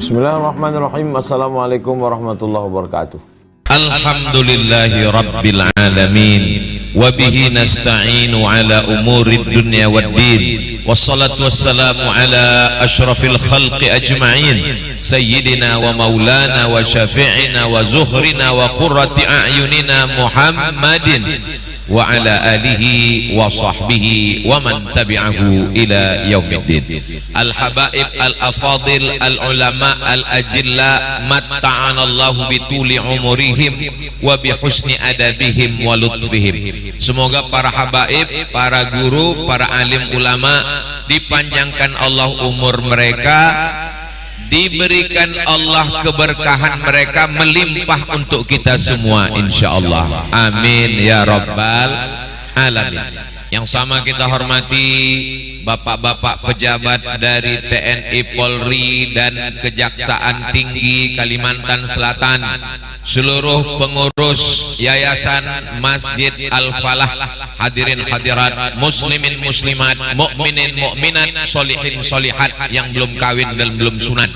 Bismillahirrahmanirrahim. Assalamualaikum warahmatullahi wabarakatuh. Alhamdulillahi rabbil alamin wa bihi nasta'inu ala umurid dunya waddin, wassalatu wassalamu ala ashrafil khalqi ajma'in, sayyidina wa maulana wa syafi'ina wa zuhrina wa qurrati a'yunina Muhammadin wa ala alihi wa sahbihi wa man tabi'ahu ila yaumiddin. Al-habaib al-afadil al-ulama al-ajilla matta'anallahu bituli umurihim wa bihusni adabihim wa lutfihim. Semoga para habaib, para guru, para alim ulama dipanjangkan Allah umur mereka, diberikan Allah keberkahan mereka melimpah untuk kita semua insyaallah. Amin ya rabbal alamin. Yang sama kita hormati bapak-bapak pejabat dari TNI, Polri dan Kejaksaan Tinggi Kalimantan Selatan, seluruh pengurus Yayasan Masjid Al-Falah, hadirin hadirat, muslimin muslimat, mukminin mukminat, solihin solihat yang belum kawin dan belum sunat,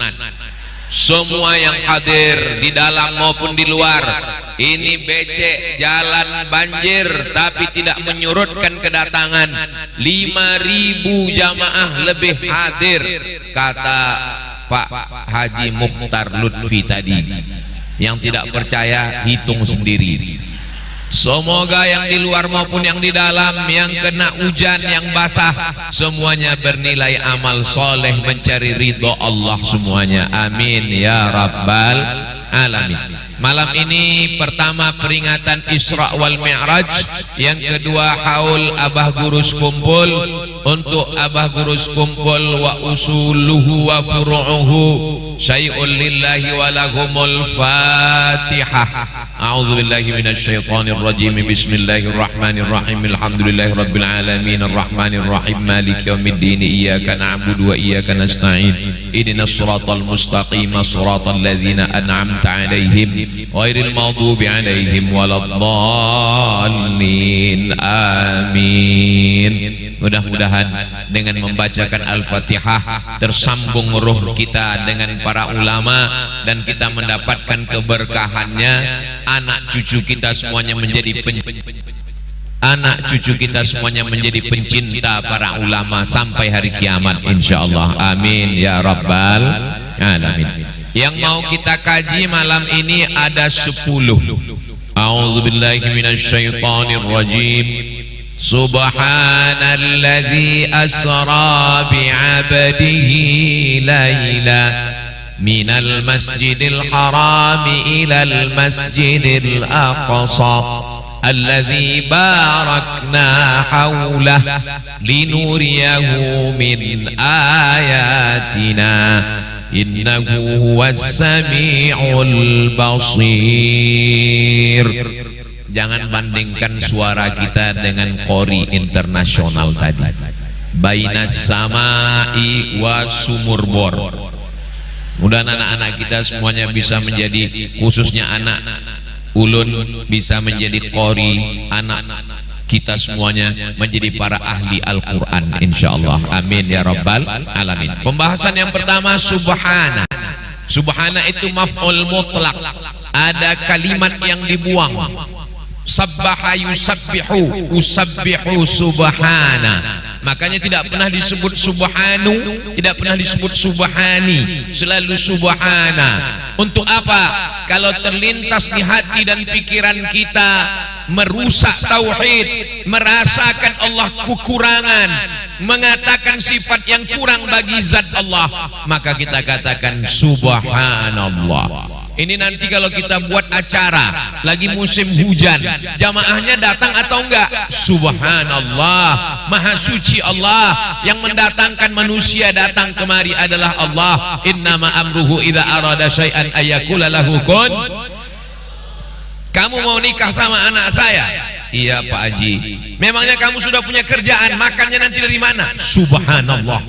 semua yang hadir di dalam maupun di luar. Ini becek jalan banjir tapi tidak menyurutkan kedatangan 5.000 jamaah lebih hadir, kata Pak Haji Mukhtar Lutfi tadi. Yang tidak percaya hitung sendiri. Semoga yang di luar maupun yang di dalam, yang kena hujan, yang basah, semuanya bernilai amal soleh mencari ridho Allah semuanya. Amin ya rabbal alamin. Malam ini pertama peringatan Isra wal Mi'raj, yang kedua haul Abah Gurus kumpul. Untuk Abah Gurus kumpul wa usuluhu wa furu'uhu syai'un lillahi wa lahumul Fatihah. A'udzu billahi minasyaitonir rajim. Bismillahirrahmanirrahim. Alhamdulillahi rabbil alamin arrahmanir rahim maliki yaumiddin. Iyyaka na'budu wa iyyaka nasta'in. Ihdinas siratal mustaqim siratal ladzina an'amta 'alaihim ghairil maghdubi 'alaihim waladdallin. Amin. Mudah-mudahan dengan membacakan Al-Fatihah tersambung ruh kita dengan para ulama dan kita mendapatkan keberkahannya. Anak cucu kita semuanya menjadi pencinta para ulama sampai hari kiamat insyaallah. Amin ya rabbal alamin. Yang mau kita kaji malam ini ada 10. A'udzubillahi minasyaitonir rajim. Subhanalladzi asra bi'abdihi laila minal masjidil harami ilal masjidil aqsa alladzi barakna hawlah linuriyahu min ayatina innahu huwas sami'ul basir. Jangan bandingkan suara kita dengan Qori internasional tadi. Bainas samai wa sumur bor. Mudah-mudahan anak-anak kita semuanya bisa menjadi, khususnya anak ulun, bisa menjadi Qori. Anak kita semuanya menjadi para ahli Al-Quran insyaallah. Amin ya rabbal alamin. Pembahasan yang pertama subhana. Subhana itu maf'ul mutlak. Ada kalimat yang dibuang. Sabbaha yusabbihu, usabbihu subhana. Makanya tidak pernah disebut subhanu, tidak pernah disebut subhani, selalu subhana. Untuk apa? Kalau terlintas di hati dan pikiran kita merusak tauhid, merasakan Allah kekurangan, mengatakan sifat yang kurang bagi zat Allah, maka kita katakan subhanallah. Ini nanti kalau kita buat acara lagi musim hujan, jamaahnya datang atau enggak? Subhanallah, maha suci Allah. Yang mendatangkan manusia datang kemari adalah Allah. Innama amruhu idza arada syai'an ayyakula lahu kun. Kamu mau nikah sama anak saya? Iya Pak Haji. Memangnya kamu sudah punya kerjaan? Makannya nanti dari mana? Subhanallah.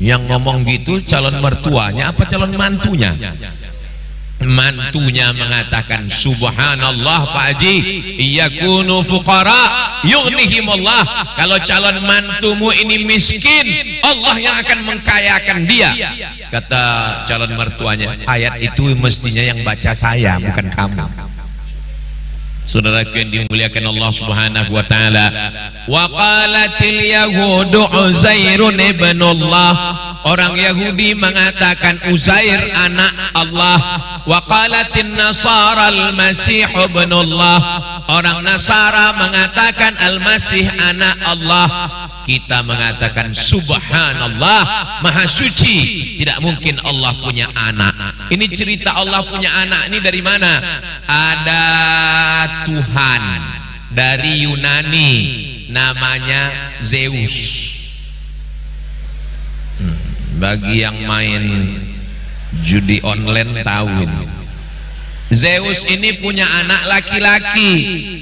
Yang ngomong gitu calon mertuanya apa calon mantunya? mantunya mengatakan subhanallah Pak Haji, iyakunu fuqara yughnihimullah. Kalau calon mantumu ini miskin, Allah yang akan mengkayakan dia. Kata calon mertuanya, ayat itu mestinya yang baca saya, bukan kamu. Saudaraku yang dimuliakan Allah Subhanahu wa taala, wa qalatil yahudu Uzairun ibnullah. Orang Yahudi mengatakan Uzair anak Allah. Wa qalatin nasara al-masih ibnullah. Orang Nasara mengatakan Al-Masih anak Allah. Kita mengatakan subhanallah, maha suci, tidak mungkin Allah punya anak. Ini cerita Allah punya anak ini dari mana? Ada Tuhan dari Yunani namanya Zeus. Bagi yang main judi online tahu ini. Zeus ini punya anak laki-laki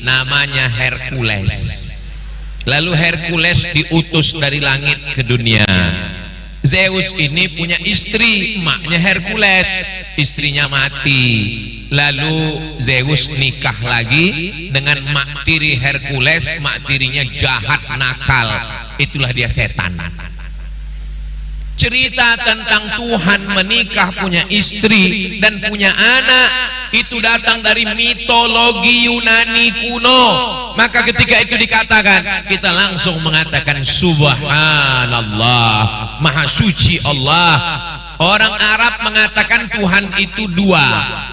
namanya Hercules. Lalu Hercules diutus dari langit ke dunia. Zeus ini punya istri, maknya Hercules, istrinya mati. Lalu Zeus nikah lagi dengan mak tiri Hercules, mak tirinya jahat nakal. Itulah dia setan. Cerita tentang Tuhan menikah, punya istri dan punya anak itu datang dari mitologi Yunani kuno. Maka ketika itu dikatakan, kita langsung mengatakan subhanallah, maha suci Allah. Orang Arab mengatakan Tuhan itu dua.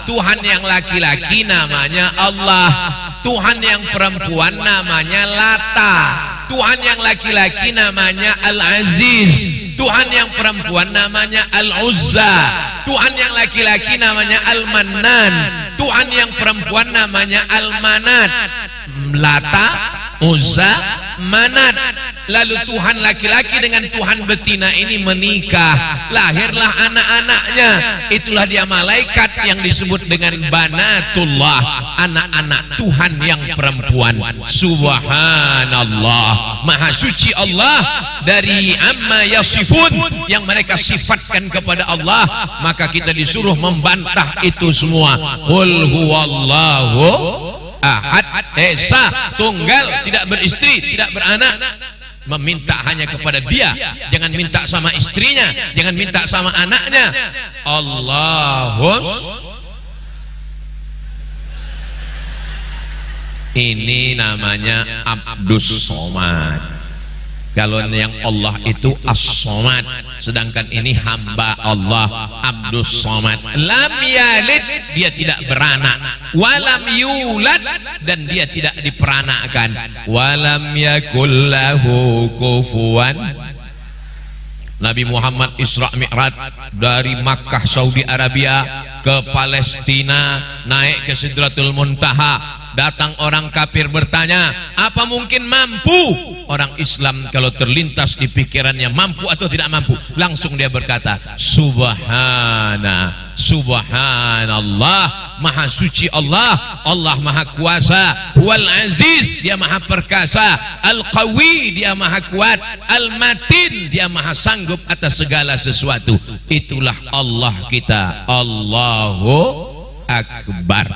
Tuhan yang laki-laki namanya Allah, Tuhan yang perempuan namanya Lata. Tuhan yang laki-laki namanya Al-Aziz, Tuhan yang perempuan namanya Al-Uzza. Tuhan yang laki-laki namanya Al-Mannan, Tuhan yang perempuan namanya Al-Manat. Lata, Uzza, Manat. Lalu Tuhan laki-laki dengan Tuhan betina ini menikah, lahirlah anak-anaknya. Itulah dia malaikat yang disebut dengan Banatullah, anak-anak Tuhan yang perempuan. Subhanallah, maha suci Allah dari amma yasifun, yang mereka sifatkan kepada Allah. Maka kita disuruh membantah itu semua. Qul huwallahu ahad, esa, tunggal, tidak beristri, tidak beranak. Meminta hanya kepada dia, jangan minta sama istrinya, jangan minta sama anaknya. Allahus, ini namanya Abdus Somad. Kalau yang Allah itu As-Somad, sedangkan ini hamba Allah Abdus Somad. Lam yalid, dia tidak beranak. Walam yulad, dan dia tidak diperanakkan. Walam yakul lahu kufuwan. Nabi Muhammad Isra Mi'raj dari Makkah Saudi Arabia ke Palestina, naik ke Sidratul Muntaha. Datang orang kafir bertanya, apa mungkin mampu? Orang Islam kalau terlintas di pikirannya mampu atau tidak mampu, langsung dia berkata subhanallah, maha suci Allah. Allah maha kuasa. Wal aziz, dia maha perkasa. Al qawi, dia maha kuat. Al matin, dia maha sanggup atas segala sesuatu. Itulah Allah kita. Allahu akbar.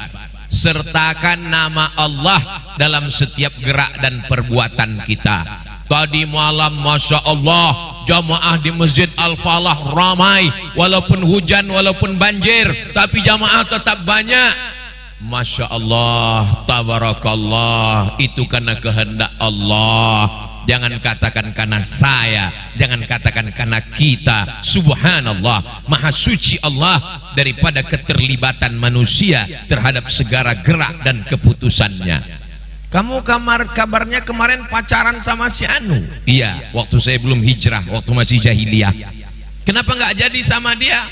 Sertakan nama Allah dalam setiap gerak dan perbuatan kita. Tadi malam Masya Allah, jamaah di Masjid Al-Falah ramai. Walaupun hujan, walaupun banjir, tapi jamaah tetap banyak. Masya Allah, tabarakallah. Itu karena kehendak Allah. Jangan katakan karena saya, jangan katakan karena kita. Subhanallah, maha suci Allah daripada keterlibatan manusia terhadap segala gerak dan keputusannya. Kamu kabarnya kemarin pacaran sama si Anu? Iya, waktu saya belum hijrah, waktu masih jahiliyah. Kenapa nggak jadi sama dia?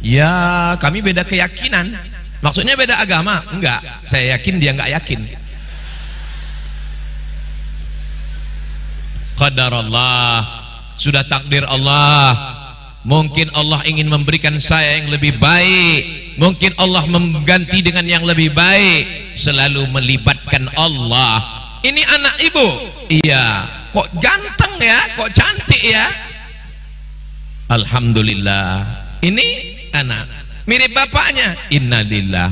Ya, kami beda keyakinan. Maksudnya beda agama? Enggak, saya yakin dia nggak yakin. Qadar Allah, sudah takdir Allah. Mungkin Allah ingin memberikan saya yang lebih baik, mungkin Allah mengganti dengan yang lebih baik. Selalu melibatkan Allah. Ini anak ibu? Iya. Kok ganteng ya, kok cantik ya? Alhamdulillah. Ini anak. mirip bapaknya. Innalillah.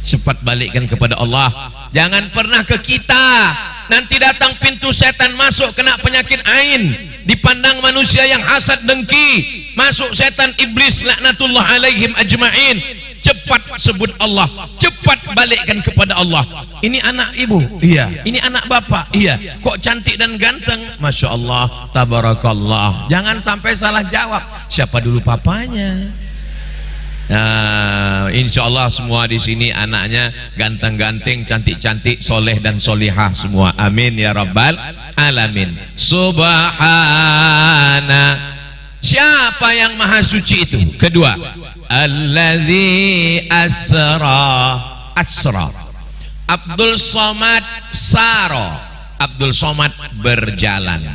Cepat balikkan kepada Allah, jangan pernah ke kita. Nanti datang pintu setan masuk, kena penyakit ain, dipandang manusia yang hasad dengki, masuk setan iblis laknatullah alaihim ajma'in. Cepat sebut Allah, cepat balikkan kepada Allah. Ini anak ibu, iya. Ini anak bapak, iya. Kok cantik dan ganteng, masya Allah, tabarakallah. Jangan sampai salah jawab, siapa dulu papanya. Nah, insya Allah semua di sini anaknya ganteng-ganteng, cantik-cantik, soleh dan solihah semua. Amin ya rabbal alamin. Subhana. Siapa yang maha suci itu? Kedua, alladzi asra. Abdul Somad saro. Abdul Somad berjalan.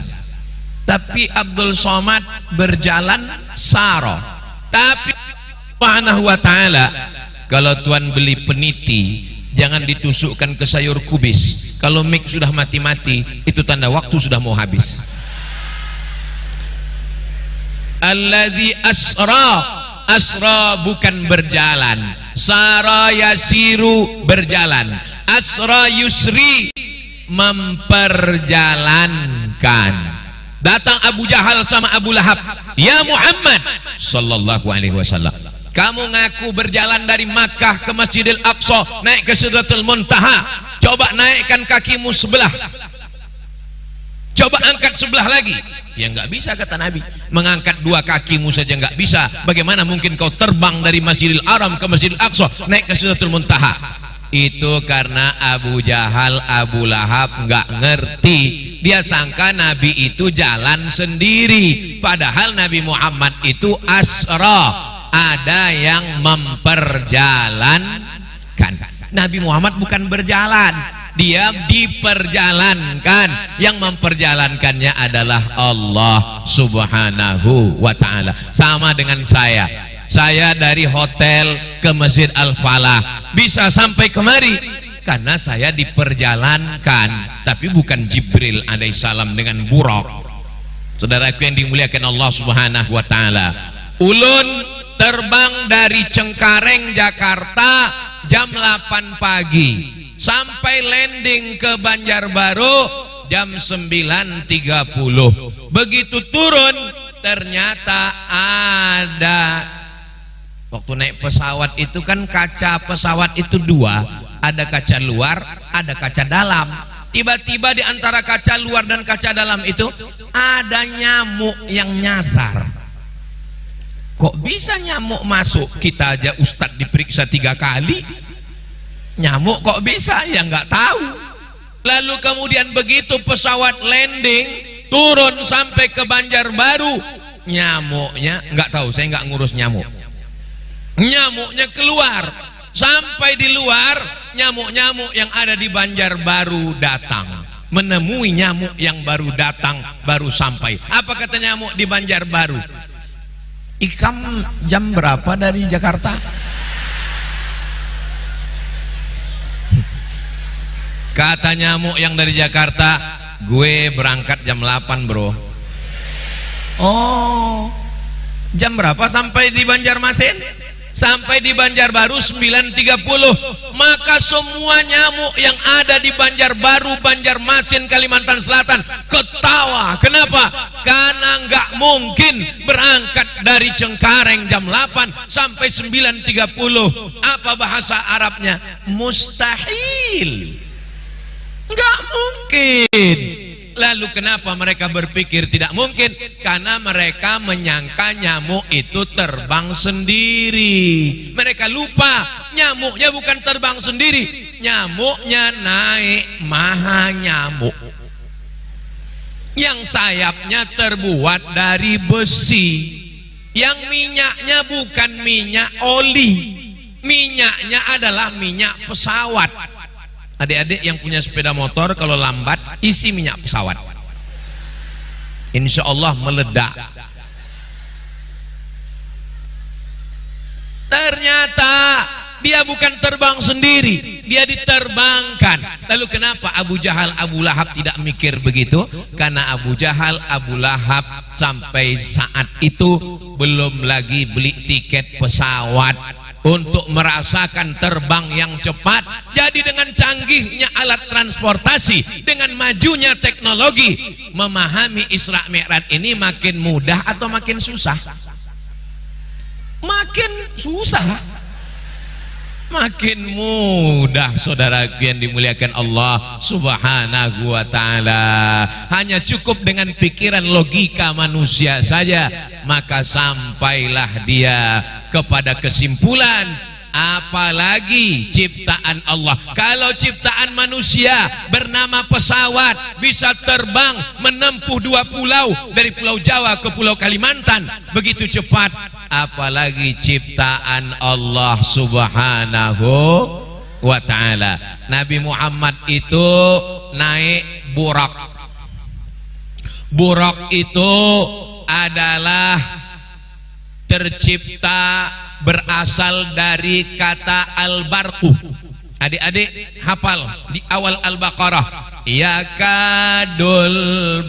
Tapi Abdul Somad berjalan saro. Tapi Subhanahu wa ta'ala, kalau Tuhan beli peniti, jangan ditusukkan ke sayur kubis. Kalau mik sudah mati-mati, itu tanda waktu sudah mau habis. Alladzi asra bukan berjalan, sara yasiru berjalan, asra yusri memperjalankan. Datang Abu Jahal sama Abu Lahab, ya Muhammad sallallahu alaihi wasallam, kamu ngaku berjalan dari Makkah ke Masjidil Aqsa, naik ke Sidratul Muntaha, coba naikkan kakimu sebelah, coba angkat sebelah lagi. Ya nggak bisa, kata Nabi. Mengangkat dua kakimu saja nggak bisa, bagaimana mungkin kau terbang dari Masjidil Haram ke Masjidil Aqsa, naik ke Sidratul Muntaha? Itu karena Abu Jahal, Abu Lahab nggak ngerti. Dia sangka Nabi itu jalan sendiri, padahal Nabi Muhammad itu asra, ada yang memperjalankan. Nabi Muhammad bukan berjalan, dia diperjalankan. Yang memperjalankannya adalah Allah subhanahu wa ta'ala. Sama dengan saya dari hotel ke Masjid Al-Falah bisa sampai kemari karena saya diperjalankan, tapi bukan Jibril alaihissalam dengan buraq. Saudaraku yang dimuliakan Allah subhanahu wa ta'ala, ulun terbang dari Cengkareng Jakarta jam 8 pagi sampai landing ke Banjarbaru jam 9.30. Begitu turun ternyata ada, waktu naik pesawat itu kan kaca pesawat itu dua, ada kaca luar, ada kaca dalam. Tiba-tiba di antara kaca luar dan kaca dalam itu ada nyamuk yang nyasar. Kok bisa nyamuk masuk? Kita aja Ustadz diperiksa 3 kali, nyamuk kok bisa? Ya nggak tahu. Lalu kemudian begitu pesawat landing, turun sampai ke Banjarbaru, nyamuknya nggak tahu, saya nggak ngurus nyamuk. Nyamuknya keluar, sampai di luar nyamuk-nyamuk yang ada di Banjarbaru datang, menemui nyamuk yang baru datang, baru sampai. Apa kata nyamuk di Banjarbaru? Ikam jam berapa dari Jakarta? Kata nyamuk yang dari Jakarta, gue berangkat jam 8 bro. Oh, jam berapa sampai di Banjarmasin? Sampai di Banjarbaru 9.30. Maka semua nyamuk yang ada di Banjarbaru, Banjarmasin, Kalimantan Selatan ketawa. Kenapa? Karena nggak mungkin berangkat dari Cengkareng jam 8 sampai 9.30. Apa bahasa Arabnya? Mustahil, nggak mungkin. Lalu kenapa mereka berpikir tidak mungkin? Karena mereka menyangka nyamuk itu terbang sendiri. Mereka lupa nyamuknya bukan terbang sendiri, nyamuknya naik maha nyamuk yang sayapnya terbuat dari besi, yang minyaknya bukan minyak oli, minyaknya adalah minyak pesawat. Adik-adik yang punya sepeda motor, kalau lambat isi minyak pesawat, insya Allah meledak. Ternyata dia bukan terbang sendiri, dia diterbangkan. Lalu kenapa Abu Jahal, Abu Lahab tidak mikir begitu? Karena Abu Jahal, Abu Lahab sampai saat itu belum lagi beli tiket pesawat untuk merasakan terbang yang cepat. Jadi dengan canggihnya alat transportasi, dengan majunya teknologi, memahami Isra Mi'raj ini makin mudah atau makin susah? Makin susah. Makin mudah, saudaraku yang dimuliakan Allah Subhanahu wa ta'ala. Hanya cukup dengan pikiran logika manusia saja, maka sampailah dia kepada kesimpulan, apalagi ciptaan Allah. Kalau ciptaan manusia bernama pesawat bisa terbang menempuh 2 pulau, dari Pulau Jawa ke Pulau Kalimantan begitu cepat, apalagi ciptaan Allah Subhanahu wa ta'ala. Nabi Muhammad itu naik burak. Burak itu adalah tercipta berasal dari kata al-barqu. Adik-adik hafal di awal Al-Baqarah, yakadul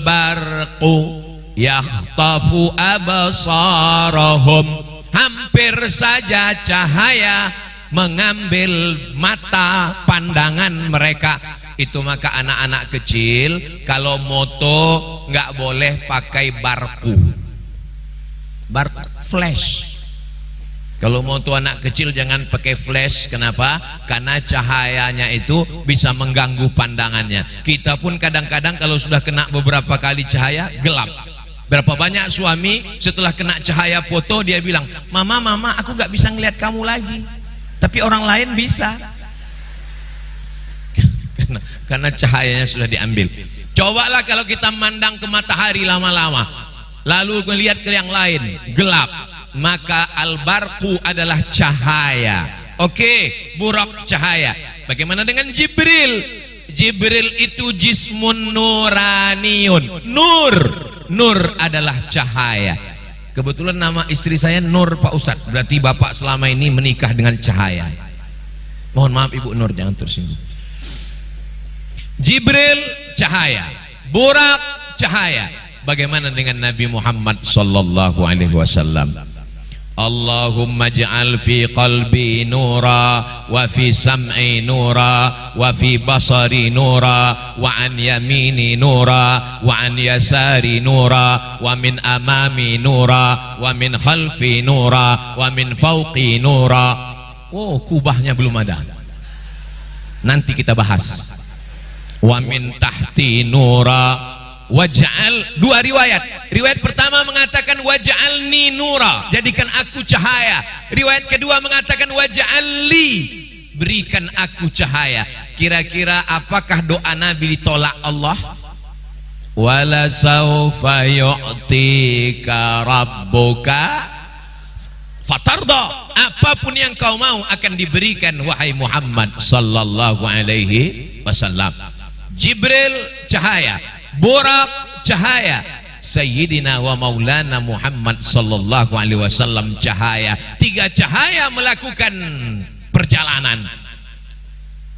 barqu yakhtafu absarahum, hampir saja cahaya mengambil mata pandangan mereka. Itu maka anak-anak kecil kalau moto nggak boleh pakai barku, flash. Kalau moto anak kecil jangan pakai flash. Kenapa? Karena cahayanya itu bisa mengganggu pandangannya. Kita pun kadang-kadang kalau sudah kena beberapa kali cahaya gelap. Berapa banyak suami setelah kena cahaya foto dia bilang, mama aku gak bisa ngeliat kamu lagi, tapi orang lain bisa. Karena cahayanya sudah diambil. Cobalah kalau kita mandang ke matahari lama-lama, lalu melihat ke yang lain gelap, maka al-barqu adalah cahaya. Oke, burak cahaya. Bagaimana dengan Jibril? Jibril itu jismun nuraniun. Nur adalah cahaya. Kebetulan nama istri saya Nur, Pak Ustadz. Berarti bapak selama ini menikah dengan cahaya. Mohon maaf Ibu Nur, jangan tersinggung. Jibril cahaya, burak cahaya. Bagaimana dengan Nabi Muhammad sallallahu alaihi wasallam? Allahumma ja'al fi qalbi nura wa fi sam'i nura wa fi basari nura wa an yamini nura wa an yasari nura wa min amami nura wa min khalfi nura wa min fawqi nura. Oh, kubahnya belum ada, nanti kita bahas. Wa min tahti nura. Waj'al, 2 riwayat. Riwayat pertama mengatakan waj'alni nura, jadikan aku cahaya. Riwayat kedua mengatakan waj'alli, berikan aku cahaya. Kira-kira apakah doa Nabi ditolak Allah? Wala sawfa yu'tika rabbuka fatarda, apapun yang kau mau akan diberikan wahai Muhammad sallallahu alaihi wasallam. Jibril cahaya, burak cahaya, Sayyidina wa Maulana Muhammad sallallahu alaihi wasallam cahaya. 3 cahaya melakukan perjalanan.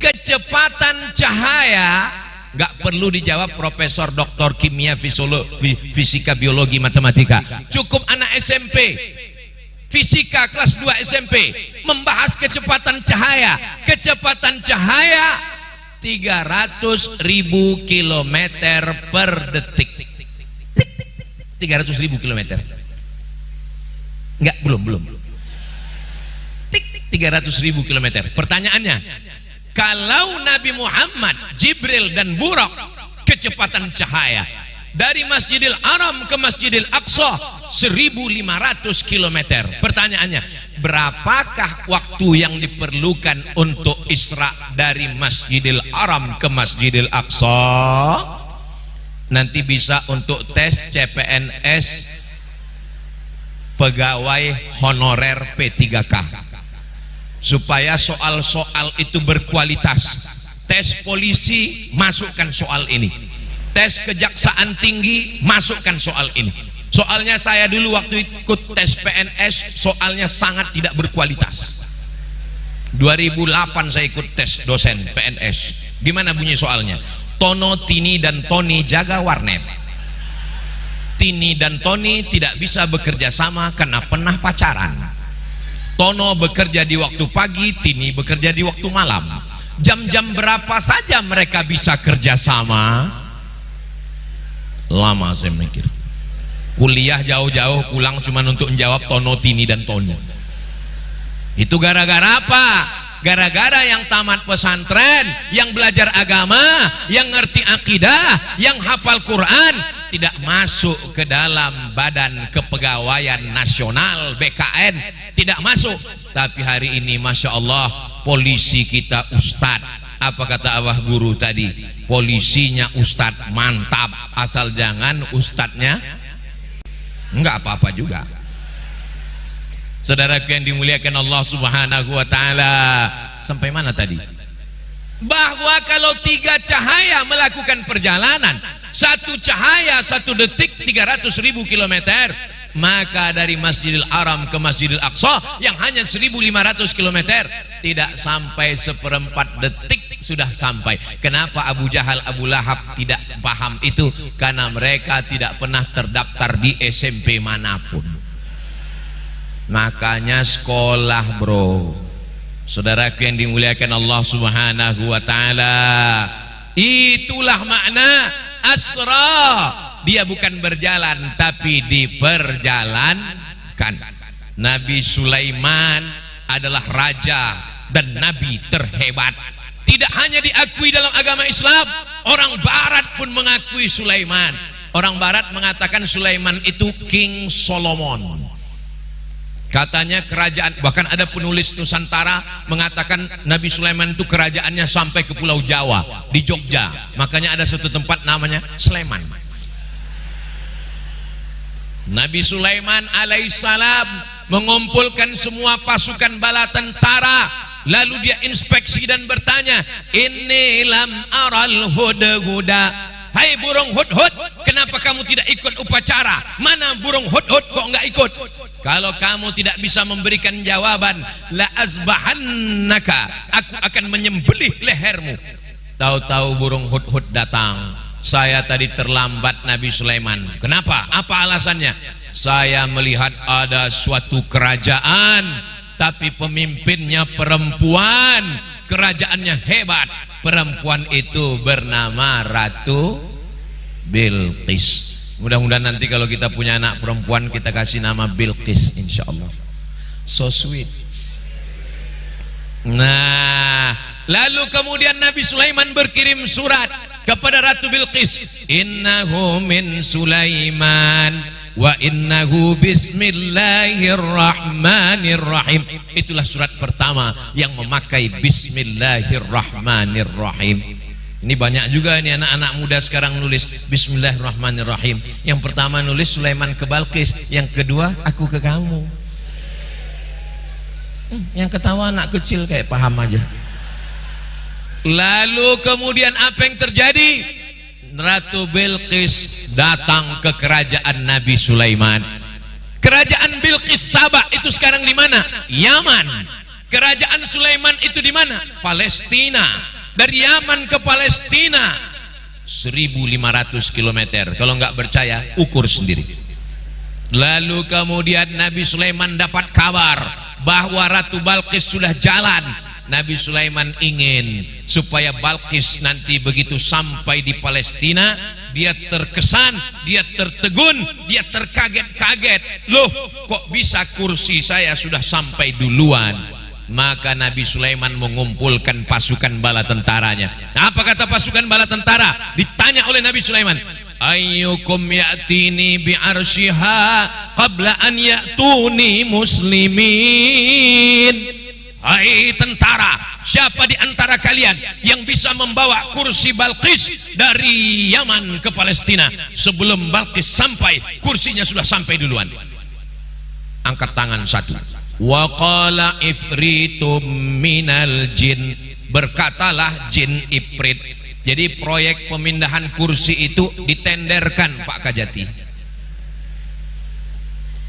Kecepatan cahaya nggak perlu dijawab profesor doktor kimia, fisika, biologi, matematika. Cukup anak SMP, fisika kelas 2 SMP membahas kecepatan cahaya. Kecepatan cahaya 300.000 km per detik. 300.000 km. Enggak, belum. 300.000 km. Pertanyaannya, kalau Nabi Muhammad, Jibril dan Burak kecepatan cahaya dari Masjidil Haram ke Masjidil Aqsa 1.500 km. Pertanyaannya, berapakah waktu yang diperlukan untuk Isra dari Masjidil Haram ke Masjidil Aqsa? Nanti bisa untuk tes CPNS pegawai honorer P3K, supaya soal-soal itu berkualitas. Tes polisi, masukkan soal ini. Tes kejaksaan tinggi, masukkan soal ini. Soalnya saya dulu waktu ikut tes PNS, soalnya sangat tidak berkualitas. 2008 saya ikut tes dosen PNS. Gimana bunyi soalnya? Tono, Tini, dan Tony jaga warnet. Tini dan Tony tidak bisa bekerja sama karena pernah pacaran. Tono bekerja di waktu pagi, Tini bekerja di waktu malam. Jam-jam berapa saja mereka bisa kerja sama? Lama saya mikir. Kuliah jauh-jauh pulang cuma untuk menjawab Tono, Tini, dan Tony. Itu gara-gara apa? Gara-gara yang tamat pesantren, yang belajar agama, yang ngerti akidah, yang hafal Quran, tidak masuk ke dalam Badan Kepegawaian Nasional BKN, tidak masuk. Tapi hari ini Masya Allah, polisi kita ustad. Apa kata abah guru tadi? Polisinya ustad mantap, asal jangan ustadnya enggak apa-apa juga. Saudaraku yang dimuliakan Allah Subhanahu wa Ta'ala, sampai mana tadi? Bahwa kalau 3 cahaya melakukan perjalanan, 1 cahaya 1 detik 300.000 kilometer, maka dari Masjidil Haram ke Masjidil Aqsa yang hanya 1.500 kilometer, tidak sampai 1/4 detik sudah sampai. Kenapa Abu Jahal, Abu Lahab tidak paham itu? Karena mereka tidak pernah terdaftar di SMP manapun. Makanya sekolah, bro. Saudaraku yang dimuliakan Allah Subhanahu wa Ta'ala, itulah makna asra. Dia bukan berjalan tapi diperjalankan. Nabi Sulaiman adalah raja dan nabi terhebat. Tidak hanya diakui dalam agama Islam, orang barat pun mengakui Sulaiman. Orang barat mengatakan Sulaiman itu King Solomon. Katanya kerajaan, bahkan ada penulis Nusantara mengatakan Nabi Sulaiman itu kerajaannya sampai ke Pulau Jawa, di Jogja. Makanya ada satu tempat namanya Sleman. Nabi Sulaiman alaihissalam mengumpulkan semua pasukan bala tentara, lalu dia inspeksi dan bertanya, "Inni lam aral hudhuda." Hai burung hudhud, kenapa kamu tidak ikut upacara? Mana burung hudhud kok enggak ikut? Kalau kamu tidak bisa memberikan jawaban, la azbahannaka, aku akan menyembelih lehermu. Tahu-tahu burung hudhud datang. Saya tadi terlambat Nabi Sulaiman. Kenapa? Apa alasannya? Saya melihat ada suatu kerajaan, tapi pemimpinnya perempuan, kerajaannya hebat. Perempuan itu bernama Ratu Bilqis. Mudah-mudahan nanti kalau kita punya anak perempuan kita kasih nama Bilqis, insya Allah. So sweet. Nah, lalu kemudian Nabi Sulaiman berkirim surat kepada Ratu Bilqis, "Innahu min Sulaiman wa innahu bismillahirrahmanirrahim." Itulah surat pertama yang memakai bismillahirrahmanirrahim. Ini banyak juga ini anak-anak muda sekarang nulis bismillahirrahmanirrahim. Yang pertama nulis Sulaiman ke Balqis, yang kedua aku ke kamu. Yang ketawa anak kecil kayak paham aja. Lalu kemudian apa yang terjadi? Ratu Bilqis datang ke kerajaan Nabi Sulaiman. Kerajaan Bilqis Sabah itu sekarang di mana? Yaman. Kerajaan Sulaiman itu di mana? Palestina. Dari Yaman ke Palestina 1.500 km. Kalau nggak percaya ukur sendiri. Lalu kemudian Nabi Sulaiman dapat kabar bahwa Ratu Balqis sudah jalan. Nabi Sulaiman ingin supaya Balqis nanti begitu sampai di Palestina, dia terkesan, dia tertegun, dia terkaget-kaget. Loh, kok bisa kursi saya sudah sampai duluan? Maka Nabi Sulaiman mengumpulkan pasukan bala tentaranya. Apa kata pasukan bala tentara? Ditanya oleh Nabi Sulaiman, "Ayyukum ya'tini bi'arsyiha qabla an ya'tuni muslimin." Hai tentara, siapa di antara kalian yang bisa membawa kursi Balqis dari Yaman ke Palestina sebelum Balqis sampai, kursinya sudah sampai duluan? Angkat tangan satu. Wa qala ifritum minal jin, berkatalah jin ifrit. Jadi proyek pemindahan kursi itu ditenderkan Pak Kajati.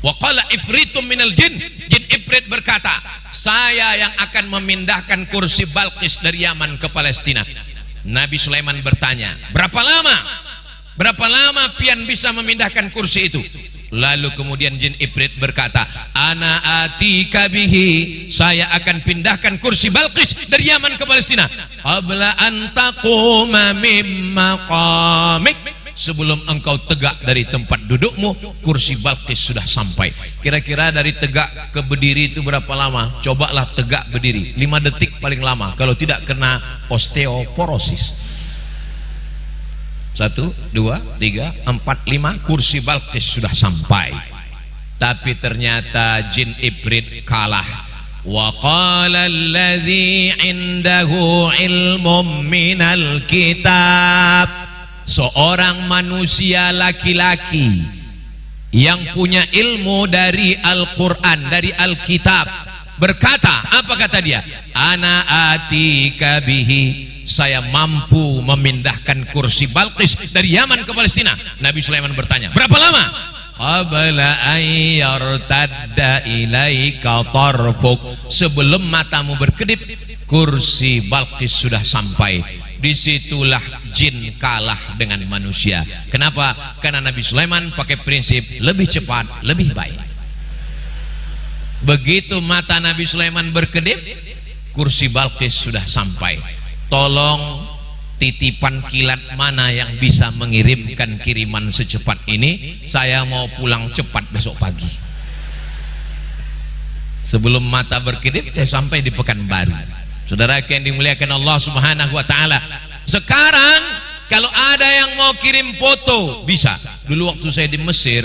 Wa qala ifritum minal jin, jin ifrit berkata, saya yang akan memindahkan kursi Balqis dari Yaman ke Palestina. Nabi Sulaiman bertanya, berapa lama pian bisa memindahkan kursi itu? Lalu kemudian jin Ifrit berkata, ana atika bihi, saya akan pindahkan kursi Balqis dari Yaman ke Palestina qabla an taquma mim maqamik, sebelum engkau tegak dari tempat dudukmu kursi Balqis sudah sampai. Kira-kira dari tegak ke berdiri itu berapa lama? Cobalah tegak berdiri 5 detik paling lama, kalau tidak kena osteoporosis. 1, 2, 3, 4, 5 kursi Balqis sudah sampai. Tapi ternyata jin Ifrit kalah. Wa qala allazi indahu ilmum minal kitab, seorang manusia laki-laki yang punya ilmu dari Al-Quran, dari Alkitab, berkata, apa kata dia? Ana atika bihi, saya mampu memindahkan kursi Balqis dari Yaman ke Palestina. Nabi Sulaiman bertanya, berapa lama? Qabla an yartadda ilaika tarfuk, sebelum matamu berkedip kursi Balqis sudah sampai. Disitulah jin kalah dengan manusia. Kenapa? Karena Nabi Sulaiman pakai prinsip lebih cepat lebih baik. Begitu mata Nabi Sulaiman berkedip, kursi Balqis sudah sampai. Tolong titipan kilat mana yang bisa mengirimkan kiriman secepat ini? Saya mau pulang cepat besok pagi. Sebelum mata berkedip saya sampai di Pekanbaru. Saudara yang dimuliakan Allah Subhanahu wa taala. Sekarang kalau ada yang mau kirim foto bisa. Dulu waktu saya di Mesir,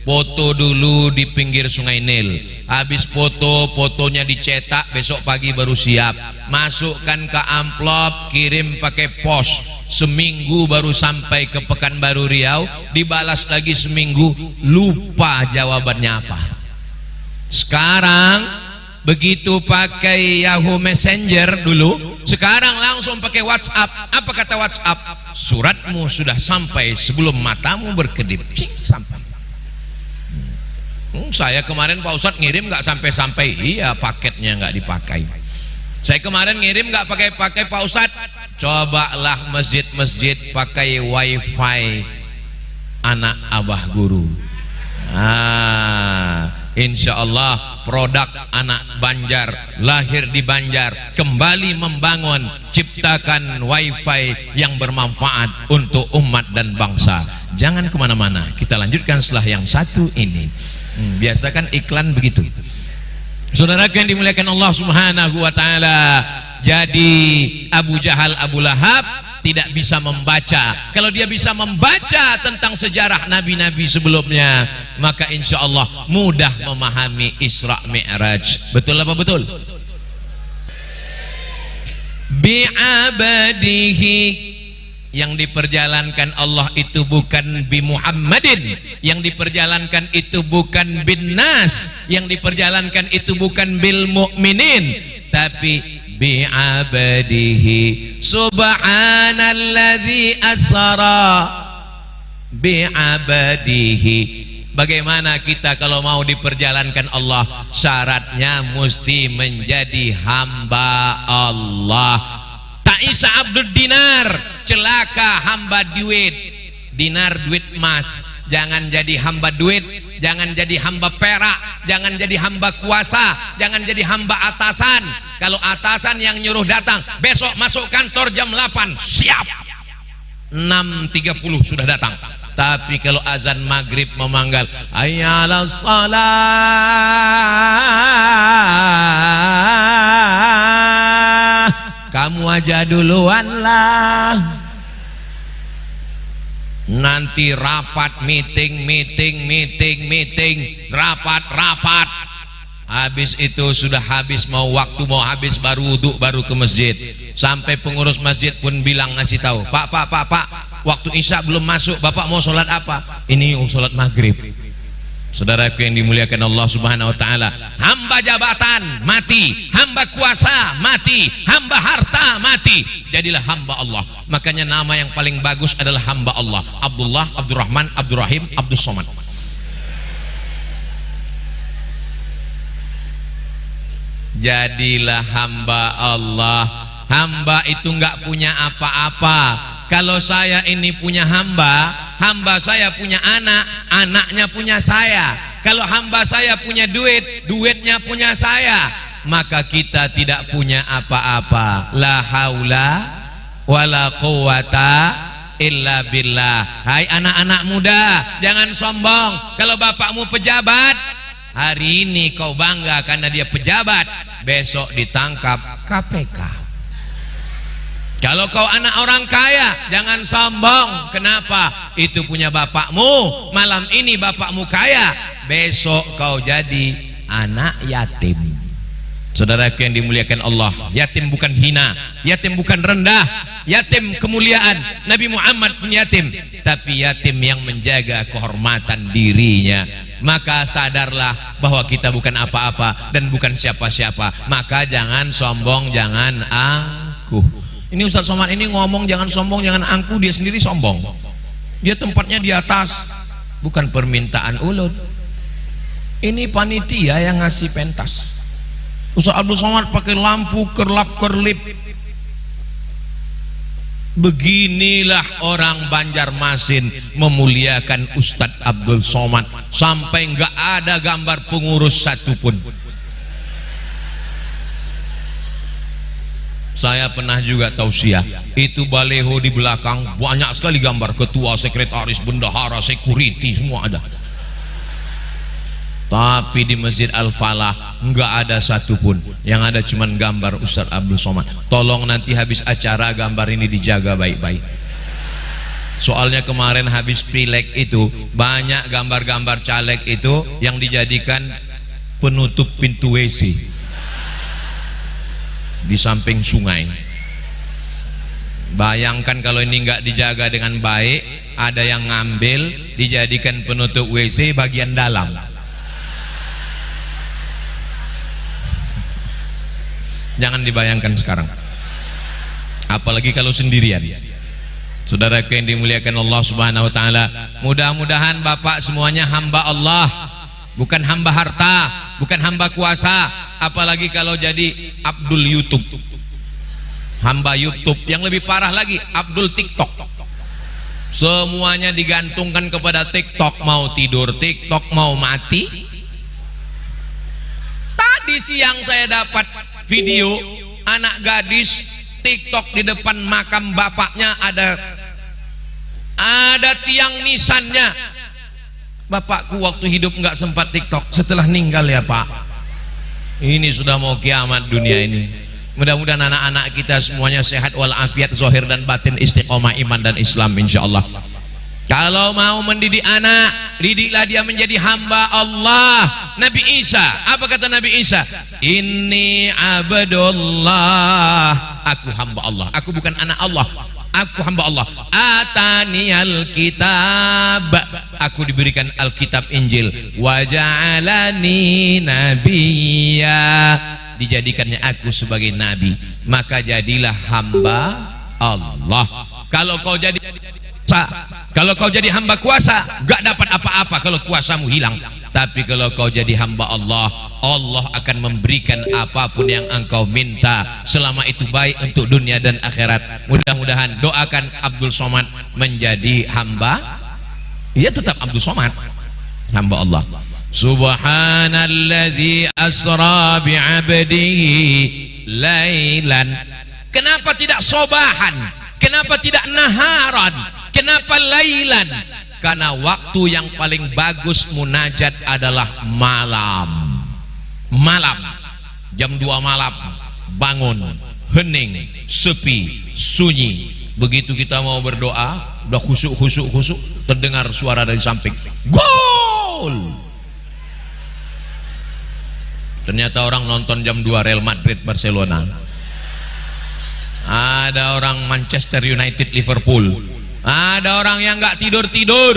foto dulu di pinggir Sungai Nil. Habis fotonya dicetak, besok pagi baru siap. Masukkan ke amplop, kirim pakai pos. Seminggu baru sampai ke Pekanbaru Riau, dibalas lagi seminggu, lupa jawabannya apa. Sekarang begitu pakai Yahoo Messenger dulu, sekarang langsung pakai WhatsApp. Apa kata WhatsApp? Suratmu sudah sampai sebelum matamu berkedip. Sampai. Saya kemarin Pak Ustadz ngirim nggak sampai-sampai. Iya, paketnya nggak dipakai. Saya kemarin ngirim nggak pakai Pak Ustadz. Cobalah masjid-masjid pakai wifi anak abah guru. Insya Allah produk anak Banjar, lahir di Banjar, kembali membangun, ciptakan wifi yang bermanfaat untuk umat dan bangsa. Jangan kemana-mana, kita lanjutkan setelah yang satu ini. Biasakan iklan begitu. Saudara yang dimuliakan Allah Subhanahu wa taala, jadi Abu Jahal, Abu Lahab tidak bisa membaca. Kalau dia bisa membaca tentang sejarah nabi-nabi sebelumnya, maka insya Allah mudah memahami Isra Mi'raj. Betul apa betul? Bi'abadihi, yang diperjalankan Allah itu bukan bi Muhammadin, yang diperjalankan itu bukan bin nas, yang diperjalankan itu bukan bil mu'minin, tapi bi abadihi. Subhanalladzi asra bi abadihi. Bagaimana kita kalau mau diperjalankan Allah? Syaratnya mesti menjadi hamba Allah. Ta'isa Abdul Dinar, celaka hamba duit. Dinar duit emas. Jangan jadi hamba duit, jangan jadi hamba perak, jangan jadi hamba kuasa, jangan jadi hamba atasan. Kalau atasan yang nyuruh datang, besok masuk kantor jam 8, siap. 6.30 sudah datang. Tapi kalau azan maghrib memanggil, hayyalas shalah, kamu aja duluan lah. Nanti rapat, meeting, rapat. Habis itu sudah habis, mau waktu mau habis, baru wudhu, baru ke masjid. Sampai pengurus masjid pun bilang, ngasih tahu, Pak, waktu isya belum masuk, Bapak mau sholat apa? Ini sholat maghrib. Saudaraku yang dimuliakan Allah Subhanahu wa taala, hamba jabatan mati, hamba kuasa mati, hamba harta mati, jadilah hamba Allah. Makanya nama yang paling bagus adalah hamba Allah. Abdullah, Abdurrahman, Abdurrahim, Abdus Somad. Jadilah hamba Allah. Hamba itu nggak punya apa-apa. Kalau saya ini punya hamba, hamba saya punya anak, anaknya punya saya. Kalau hamba saya punya duit, duitnya punya saya. Maka kita tidak punya apa-apa. La haula wala quwata illa billah. Hai anak-anak muda, jangan sombong. Kalau bapakmu pejabat, hari ini kau bangga karena dia pejabat, besok ditangkap KPK. Kalau kau anak orang kaya, jangan sombong. Kenapa? Itu punya bapakmu. Malam ini bapakmu kaya, besok kau jadi anak yatim. Saudaraku yang dimuliakan Allah, yatim bukan hina, yatim bukan rendah, yatim kemuliaan. Nabi Muhammad pun yatim, tapi yatim yang menjaga kehormatan dirinya. Maka sadarlah bahwa kita bukan apa-apa dan bukan siapa-siapa. Maka jangan sombong, jangan angkuh. Ini Ustaz Somad ini ngomong jangan sombong, jangan angkuh, dia sendiri sombong. Dia tempatnya di atas, bukan permintaan ulun. Ini panitia yang ngasih pentas. Ustaz Abdul Somad pakai lampu kerlap-kerlip. Beginilah orang Banjarmasin memuliakan Ustadz Abdul Somad sampai nggak ada gambar pengurus satupun. Saya pernah juga tausiah, itu baleho di belakang banyak sekali gambar ketua, sekretaris, bendahara, security, semua ada. Tapi di Masjid Al-Falah nggak ada satupun, yang ada cuman gambar Ustadz Abdul Somad. Tolong nanti habis acara gambar ini dijaga baik-baik. Soalnya kemarin habis pileg itu banyak gambar-gambar caleg itu yang dijadikan penutup pintu WC di samping sungai. Bayangkan kalau ini nggak dijaga dengan baik, ada yang ngambil dijadikan penutup WC bagian dalam. Jangan dibayangkan sekarang, apalagi kalau sendirian. Saudaraku yang dimuliakan Allah Subhanahu wa taala, mudah-mudahan Bapak semuanya hamba Allah, bukan hamba harta, bukan hamba kuasa, apalagi kalau jadi Abdul YouTube, hamba YouTube. Yang lebih parah lagi, Abdul TikTok. Semuanya digantungkan kepada TikTok, mau tidur TikTok, mau mati. Tadi siang saya dapat video anak gadis TikTok di depan makam bapaknya, ada tiang nisannya. Bapakku waktu hidup nggak sempat TikTok, setelah meninggal ya Pak. Ini sudah mau kiamat dunia ini. Mudah-mudahan anak-anak kita semuanya sehat walafiat, zahir dan batin, istiqomah iman dan Islam insyaallah. Kalau mau mendidik anak, didiklah dia menjadi hamba Allah. Nabi Isa, apa kata Nabi Isa? Inni abdullah, aku hamba Allah. Aku bukan anak Allah, aku hamba Allah. Ataniyal kitab, aku diberikan Alkitab Injil. Waja'alani nabiyya, dijadikannya aku sebagai nabi. Maka jadilah hamba Allah. Kalau kau jadi hamba kuasa, gak dapat apa-apa kalau kuasamu hilang. Tapi kalau kau jadi hamba Allah, Allah akan memberikan apapun yang engkau minta, selama itu baik untuk dunia dan akhirat. Mudah-mudahan doakan Abdul Somad menjadi hamba, ia tetap Abdul Somad, hamba Allah. Subhanalladzi asra bi'abdihi lailan. Kenapa tidak sobahan? Kenapa tidak naharan? Kenapa lailan? Karena waktu yang paling bagus munajat adalah malam. Malam, jam 2 malam, bangun, hening, sepi, sunyi. Begitu kita mau berdoa, udah khusyuk, terdengar suara dari samping, gol. Ternyata orang nonton jam 2 Real Madrid Barcelona. Ada orang Manchester United Liverpool. Ada orang yang nggak tidur.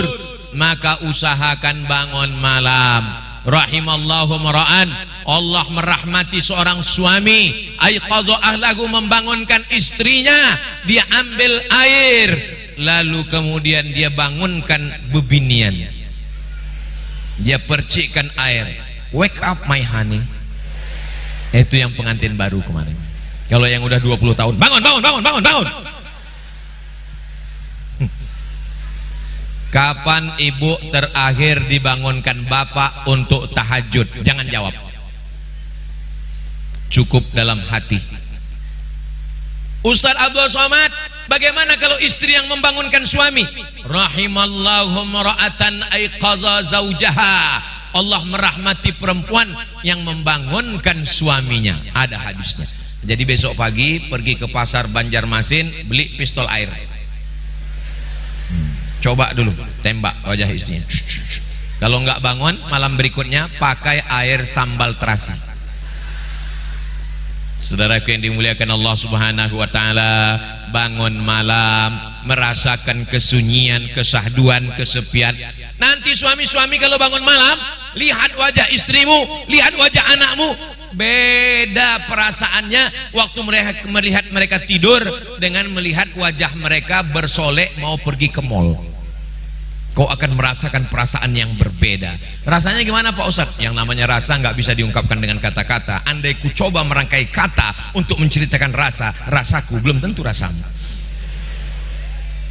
Maka usahakan bangun malam. Rahimallahu mar'an, Allah merahmati seorang suami aiqadha ahlahu, membangunkan istrinya, dia ambil air, lalu kemudian dia bangunkan bebinian, dia percikkan air. Wake up my honey. Itu yang pengantin baru kemarin. Kalau yang udah 20 tahun, bangun. Kapan ibu terakhir dibangunkan bapak untuk tahajud? Jangan jawab. Cukup dalam hati. Ustaz Abdul Somad, bagaimana kalau istri yang membangunkan suami? Rahimallahu mar'atan aiqaza zaujaha. Allah merahmati perempuan yang membangunkan suaminya. Ada hadisnya. Jadi besok pagi pergi ke pasar Banjarmasin, beli pistol air. Coba dulu tembak wajah istrinya. Kalau nggak bangun, malam berikutnya pakai air sambal terasi. Saudaraku yang dimuliakan Allah Subhanahu wa taala, bangun malam merasakan kesunyian, kesahduan, kesepian. Nanti suami-suami kalau bangun malam, lihat wajah istrimu, lihat wajah anakmu, beda perasaannya waktu melihat mereka tidur dengan melihat wajah mereka bersolek mau pergi ke mall. Kau akan merasakan perasaan yang berbeda. Rasanya gimana Pak Ustadz? Yang namanya rasa nggak bisa diungkapkan dengan kata-kata. Andai ku coba merangkai kata untuk menceritakan rasa, rasaku belum tentu rasamu.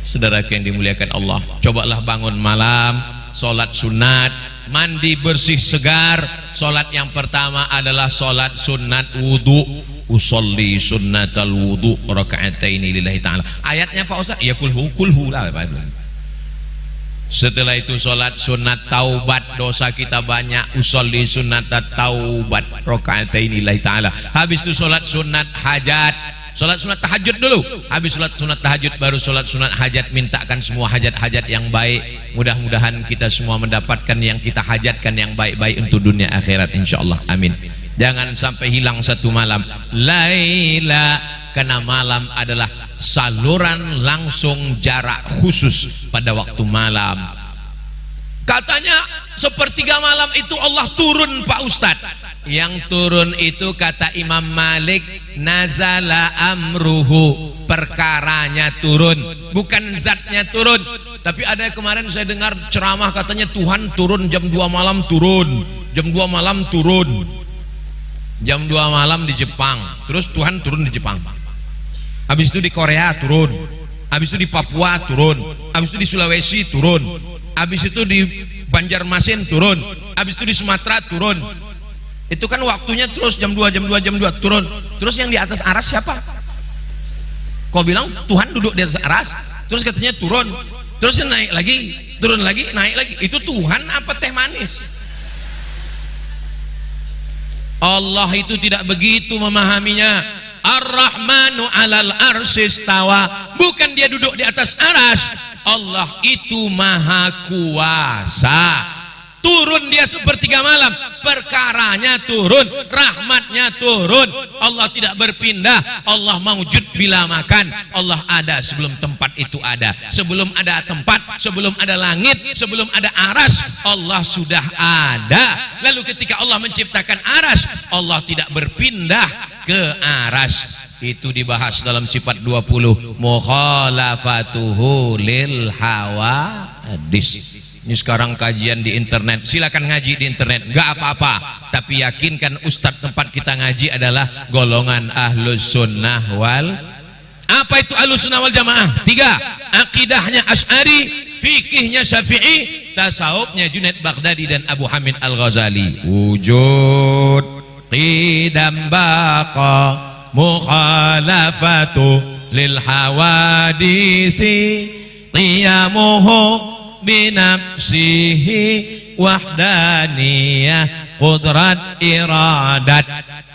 Saudaraku yang dimuliakan Allah, cobalah bangun malam, sholat sunat, mandi bersih segar. Sholat yang pertama adalah sholat sunat wudu. Usolli sunnatal wudu raka'ataini lillahi ta'ala. Ayatnya Pak Ustadz, ya kulhu lah. Setelah itu sholat sunat taubat, dosa kita banyak. Usolli sunat taubat raka'ataini lillahi ta'ala. Habis itu sholat sunat hajat, sholat sunat tahajud dulu. Habis sholat sunat tahajud baru sholat sunat hajat. Mintakan semua hajat-hajat yang baik. Mudah-mudahan kita semua mendapatkan yang kita hajatkan yang baik-baik untuk dunia akhirat insyaallah. Amin. Jangan sampai hilang satu malam Laila, karena malam adalah saluran langsung jarak khusus pada waktu malam. Katanya sepertiga malam itu Allah turun Pak Ustadz. Yang turun itu kata Imam Malik, nazala amruhu, perkaranya turun, bukan zatnya turun. Tapi ada kemarin saya dengar ceramah katanya Tuhan turun jam 2 malam turun, jam 2 malam turun, jam 2 malam di Jepang, terus Tuhan turun di Jepang. Habis itu di Korea turun, habis itu di Papua turun, habis itu di Sulawesi turun, habis itu di Banjarmasin turun, habis itu di Sumatera turun. Itu kan waktunya terus jam 2 turun. Terus yang di atas aras siapa? Kau bilang Tuhan duduk di atas aras, terus katanya turun, terus naik lagi, turun lagi, naik lagi. Itu Tuhan apa teh manis? Allah itu tidak begitu memahaminya. Ar-Rahmanu alal arsistawa, bukan dia duduk di atas aras. Allah itu maha kuasa. Turun dia sepertiga malam, perkaranya turun, rahmatnya turun. Allah tidak berpindah. Allah mawjud bila makan. Allah ada sebelum tempat itu ada. Sebelum ada tempat, sebelum ada langit, sebelum ada aras, Allah sudah ada. Lalu ketika Allah menciptakan aras, Allah tidak berpindah ke aras. Itu dibahas dalam sifat 20, mukhalafatuhu lil hawadis. Ini sekarang kajian di internet, silakan ngaji di internet, nggak apa-apa. Tapi yakinkan ustadz tempat kita ngaji adalah golongan ahlus sunnah wal. Apa itu ahlus sunnah wal jamaah? 3, akidahnya Asy'ari, fikihnya Syafi'i, tasawufnya Junaid Baghdadi dan Abu Hamid Al-Ghazali. Wujud qidam baqa mukhalafatu lil hawadisi qiyamuhu binafsihi wahdaniyah qudrat iradat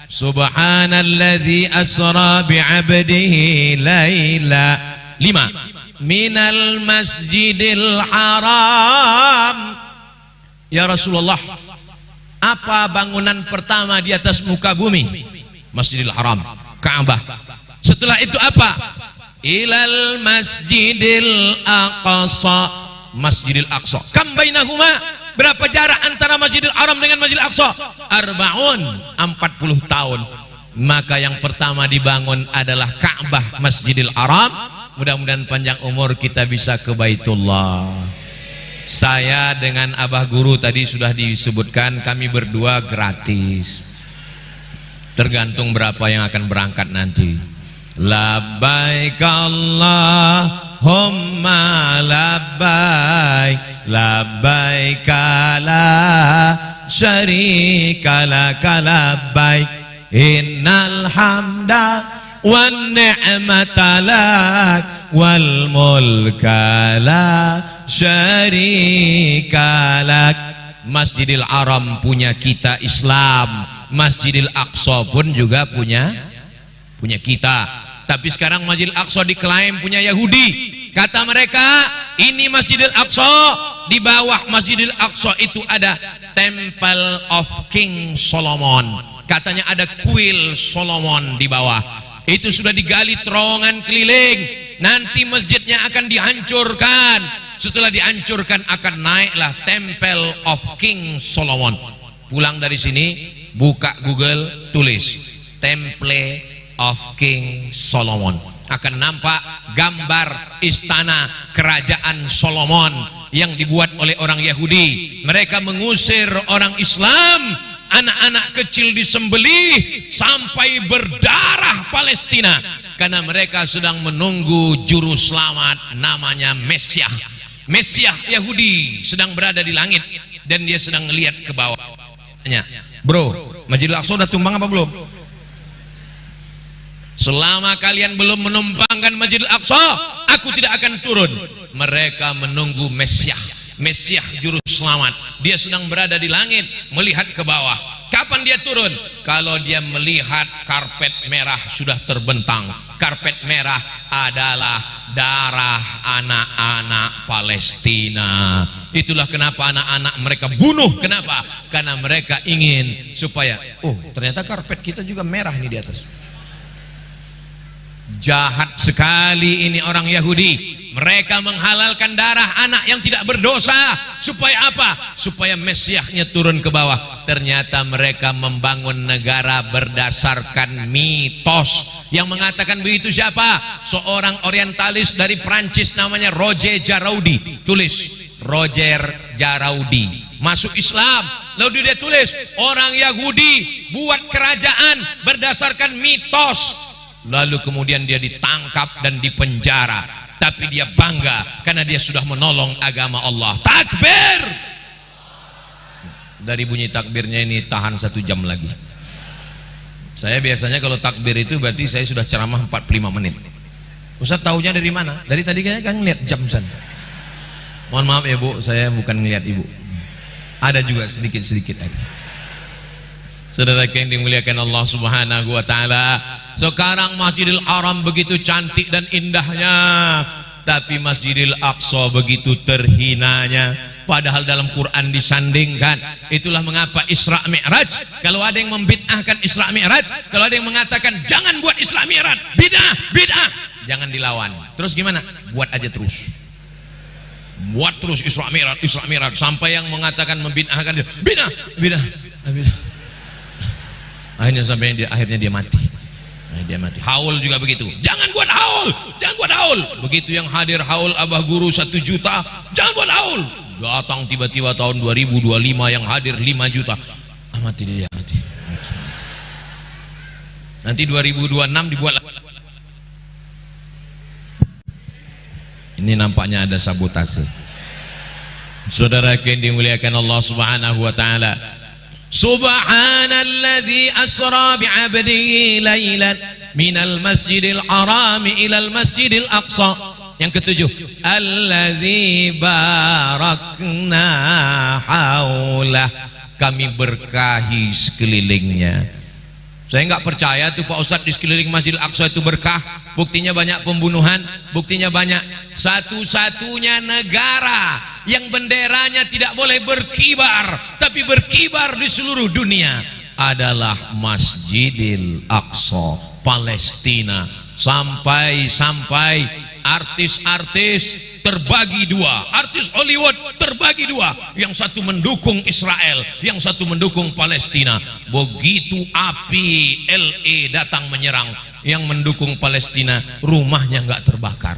subhanalladzi asra bi'abdihi laila. 5, minal masjidil haram. Ya Rasulullah, apa bangunan pertama di atas muka bumi? Masjidil Haram, Ka'bah. Setelah itu apa? Ilal masjidil aqsa, Masjidil Aqsa. Kam bainahuma, berapa jarak antara Masjidil Haram dengan Masjidil Aqsa? 40 tahun. Maka yang pertama dibangun adalah Ka'bah, Masjidil Haram. Mudah-mudahan panjang umur kita bisa ke Baitullah. Saya dengan Abah Guru tadi sudah disebutkan, kami berdua gratis. Tergantung berapa yang akan berangkat nanti. Labbaik Allahumma labbaik, labbaik la syarika laka labbaik, innal hamda wan ni'mata lak wal mulka la syarika lak. Masjidil Haram punya kita Islam, Masjidil Aqsa pun juga punya kita. Tapi sekarang Masjidil Aqsa diklaim punya Yahudi. Kata mereka, ini Masjidil Aqsa, di bawah Masjidil Aqsa itu ada Temple of King Solomon. Katanya ada kuil Solomon di bawah. Itu sudah digali terowongan keliling. Nanti masjidnya akan dihancurkan. Setelah dihancurkan akan naiklah Temple of King Solomon. Pulang dari sini, buka Google, tulis Temple of King Solomon. Akan nampak gambar istana kerajaan Solomon yang dibuat oleh orang Yahudi. Mereka mengusir orang Islam, anak-anak kecil disembelih sampai berdarah Palestina, karena mereka sedang menunggu juru selamat namanya Mesias. Mesias Yahudi sedang berada di langit dan dia sedang melihat ke bawah. Bro, Masjidil Aqsa udah tumbang apa belum? Selama kalian belum menumpangkan Masjidil Aqsa, aku tidak akan turun. Mereka menunggu Mesias juru selamat. Dia sedang berada di langit melihat ke bawah. Kapan dia turun? Kalau dia melihat karpet merah sudah terbentang. Karpet merah adalah darah anak-anak Palestina. Itulah kenapa anak-anak mereka bunuh. Kenapa? Karena mereka ingin supaya, oh ternyata karpet kita juga merah nih di atas. Jahat sekali ini orang Yahudi. Mereka menghalalkan darah anak yang tidak berdosa. Supaya apa? Supaya Mesiasnya turun ke bawah. Ternyata mereka membangun negara berdasarkan mitos. Yang mengatakan begitu siapa? Seorang orientalis dari Prancis namanya Roger Jaraudi. Tulis Roger Jaraudi. Masuk Islam. Lalu dia tulis orang Yahudi buat kerajaan berdasarkan mitos. Lalu kemudian dia ditangkap dan dipenjara, tapi dia bangga karena dia sudah menolong agama Allah. Takbir! Dari bunyi takbirnya ini tahan 1 jam lagi. Saya biasanya kalau takbir itu berarti saya sudah ceramah 45 menit. Ustaz tahunya dari mana? Dari tadi kayaknya kan lihat jam sana. Mohon maaf ya Bu, saya bukan ngeliat Ibu. Ada juga sedikit-sedikit ada. Saudara yang dimuliakan Allah Subhanahu wa taala, sekarang Masjidil Haram begitu cantik dan indahnya, tapi Masjidil Aqsa begitu terhinanya. Padahal dalam Quran disandingkan. Itulah mengapa Isra Mi'raj, kalau ada yang membid'ahkan Isra Mi'raj, kalau ada yang mengatakan jangan buat Isra Mi'raj, bid'ah, jangan dilawan. Terus gimana? Buat aja terus. Buat terus Isra Mi'raj sampai yang mengatakan membid'ahkan bid'ah. Akhirnya dia mati. Haul juga begitu. Jangan buat haul. Begitu yang hadir haul Abah Guru 1 juta, jangan buat haul. Datang tiba-tiba tahun 2025 yang hadir 5 juta. Mati dia, mati. Nanti 2026 dibuat. Ini nampaknya ada sabotase. Saudara yang dimuliakan Allah Subhanahu wa taala. Subhanalladzi asra bi'abdihi lailan minal masjidil harami ilal masjidil aqsa. Yang ketujuh, alladzi barakna haulah, kami berkahi sekelilingnya. Saya nggak percaya tuh Pak Ustadz di sekeliling Masjidil Aqsa itu berkah. Buktinya banyak pembunuhan, buktinya banyak. Satu-satunya negara yang benderanya tidak boleh berkibar, tapi berkibar di seluruh dunia adalah Masjidil Aqsa, Palestina. Sampai artis-artis terbagi dua, artis Hollywood terbagi dua, yang satu mendukung Israel, yang satu mendukung Palestina. Begitu api LA datang menyerang, yang mendukung Palestina rumahnya nggak terbakar.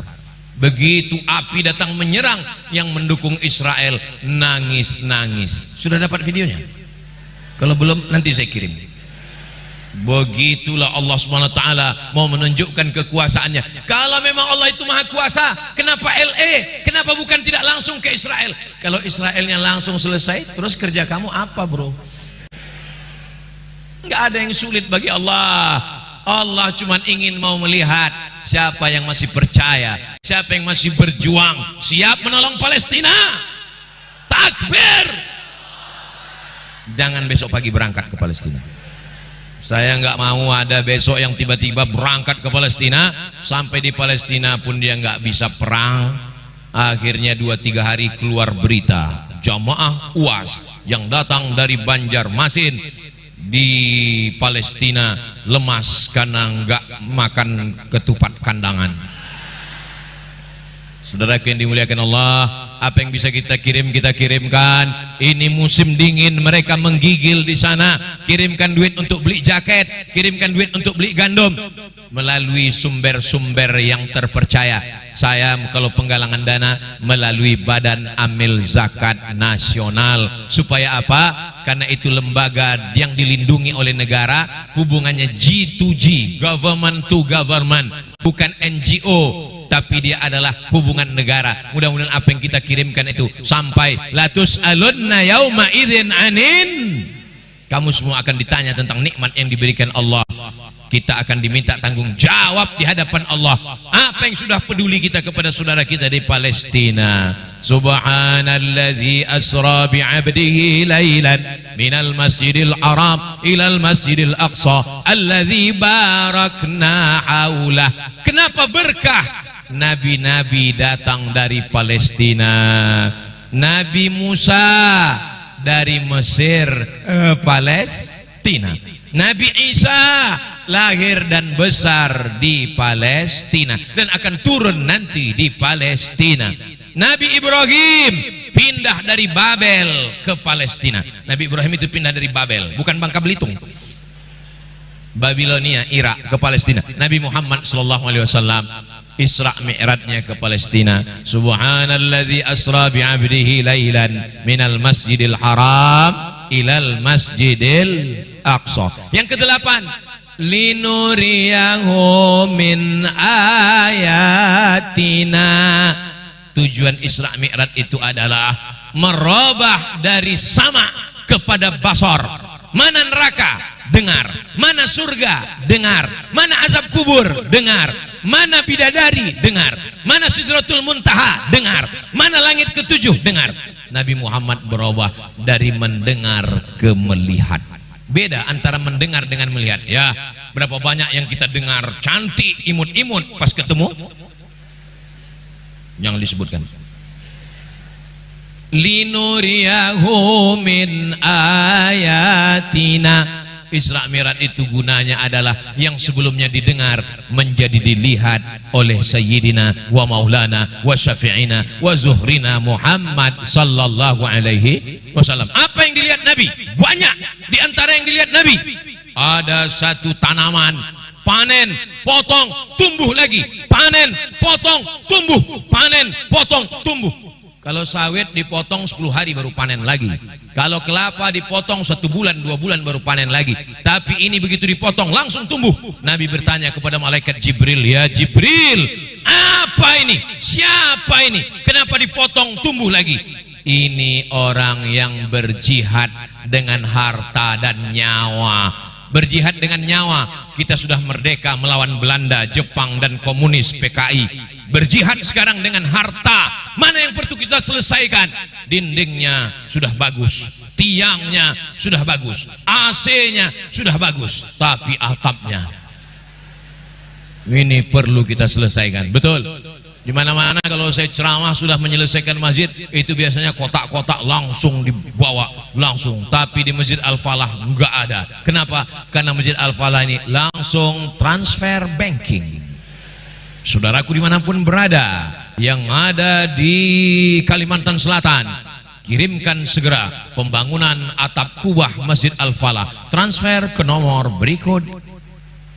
Begitu api datang menyerang, yang mendukung Israel nangis-nangis. Sudah dapat videonya? Kalau belum nanti saya kirim. Begitulah Allah SWT mau menunjukkan kekuasaannya. Kalau memang Allah itu maha kuasa, kenapa LA? Kenapa bukan tidak langsung ke Israel? Kalau Israelnya langsung selesai, terus kerja kamu apa, bro? Nggak ada yang sulit bagi Allah. Allah cuma ingin mau melihat siapa yang masih percaya, siapa yang masih berjuang, siap menolong Palestina. Takbir. Jangan besok pagi berangkat ke Palestina. Saya nggak mau ada besok yang tiba-tiba berangkat ke Palestina, sampai di Palestina pun dia nggak bisa perang. Akhirnya 2-3 hari keluar berita jamaah UAS yang datang dari Banjarmasin di Palestina lemas karena nggak makan ketupat kandangan. Saudaraku yang dimuliakan Allah, apa yang bisa kita kirim, kita kirimkan. Ini musim dingin, mereka menggigil di sana. Kirimkan duit untuk beli jaket, kirimkan duit untuk beli gandum melalui sumber-sumber yang terpercaya. Saya kalau penggalangan dana melalui Badan Amil Zakat Nasional. Supaya apa? Karena itu lembaga yang dilindungi oleh negara, hubungannya G2G, government to government, bukan NGO, tapi dia adalah hubungan negara. Mudah-mudahan apa yang kita kirimkan itu sampai. Latus alunna yauma idzin anin. Kamu semua akan ditanya tentang nikmat yang diberikan Allah. Kita akan diminta tanggung jawab di hadapan Allah. Apa yang sudah peduli kita kepada saudara kita di Palestina. Subhanalladzi asra bi'abdihi lailan minal masjidil haram ilal masjidil aqsa alladzi barakna haulah. Kenapa berkah? Nabi-nabi datang dari Palestina. Nabi Musa dari Mesir, Palestina. Nabi Isa lahir dan besar di Palestina dan akan turun nanti di Palestina. Nabi Ibrahim pindah dari Babel ke Palestina. Nabi Ibrahim itu pindah dari Babel, bukan Bangka Belitung, Babilonia, Irak, ke Palestina. Nabi Muhammad SAW Isra Mi'rajnya ke Palestina. Subhanalladzi asra bi'abdihi lailan minal masjidil haram ilal masjidil aqsa. Yang kedelapan, linuriyahu min ayatina. Tujuan Isra Mi'raj itu adalah merubah dari sama kepada basar. Mana neraka? Dengar. Mana surga? Dengar. Mana azab kubur? Dengar. Mana bidadari? Dengar. Mana Sidratul Muntaha? Dengar. Mana langit ketujuh? Dengar. Nabi Muhammad berubah dari mendengar ke melihat. Beda antara mendengar dengan melihat. Ya, berapa banyak yang kita dengar cantik, imut-imut, pas ketemu yang disebutkan. Linuriyahu min ayatina. Isra Mi'raj itu gunanya adalah yang sebelumnya didengar menjadi dilihat oleh Sayyidina wa Maulana wa Syafi'ina wa Zuhrina Muhammad sallallahu alaihi wasallam. Apa yang dilihat Nabi? Banyak. Di antara yang dilihat Nabi ada satu tanaman, panen, potong, tumbuh lagi, panen, potong, tumbuh, panen, potong, tumbuh. Kalau sawit dipotong 10 hari baru panen lagi. Kalau kelapa dipotong 1 bulan 2 bulan baru panen lagi. Tapi ini begitu dipotong langsung tumbuh. Nabi bertanya kepada malaikat Jibril, ya Jibril, apa ini? Siapa ini? Kenapa dipotong tumbuh lagi? Ini orang yang berjihad dengan harta dan nyawa. Berjihad dengan nyawa. Kita sudah merdeka melawan Belanda, Jepang dan komunis PKI. Berjihad sekarang dengan harta. Mana yang perlu kita selesaikan? Dindingnya sudah bagus, tiangnya sudah bagus, AC-nya sudah bagus, tapi atapnya ini perlu kita selesaikan. Betul. Di mana-mana kalau saya ceramah sudah menyelesaikan masjid, itu biasanya kotak-kotak langsung dibawa langsung. Tapi di Masjid Al-Falah enggak ada. Kenapa? Karena Masjid Al-Falah ini langsung transfer banking. Saudaraku dimanapun berada, yang ada di Kalimantan Selatan, kirimkan segera pembangunan atap kubah Masjid Al-Falah. Transfer ke nomor berikut.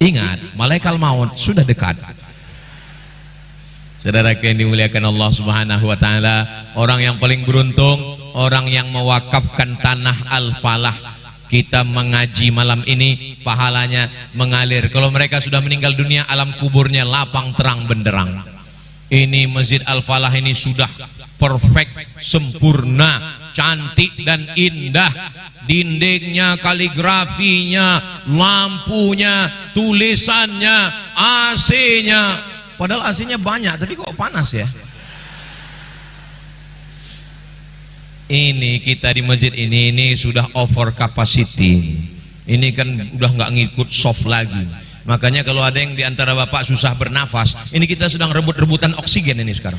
Ingat, malaikat maut sudah dekat. Saudara yang dimuliakan Allah Subhanahu wa taala, orang yang paling beruntung orang yang mewakafkan tanah Al-Falah kita mengaji malam ini, pahalanya mengalir. Kalau mereka sudah meninggal dunia, alam kuburnya lapang terang benderang. Ini Masjid Al-Falah ini sudah perfect, sempurna, cantik dan indah. Dindingnya, kaligrafinya, lampunya, tulisannya, AC-nya. Padahal AC-nya banyak, tapi kok panas ya? Ini kita di masjid ini sudah over capacity. Ini kan udah nggak ngikut soft lagi. Makanya kalau ada yang diantara bapak susah bernafas, ini kita sedang rebut-rebutan oksigen ini sekarang.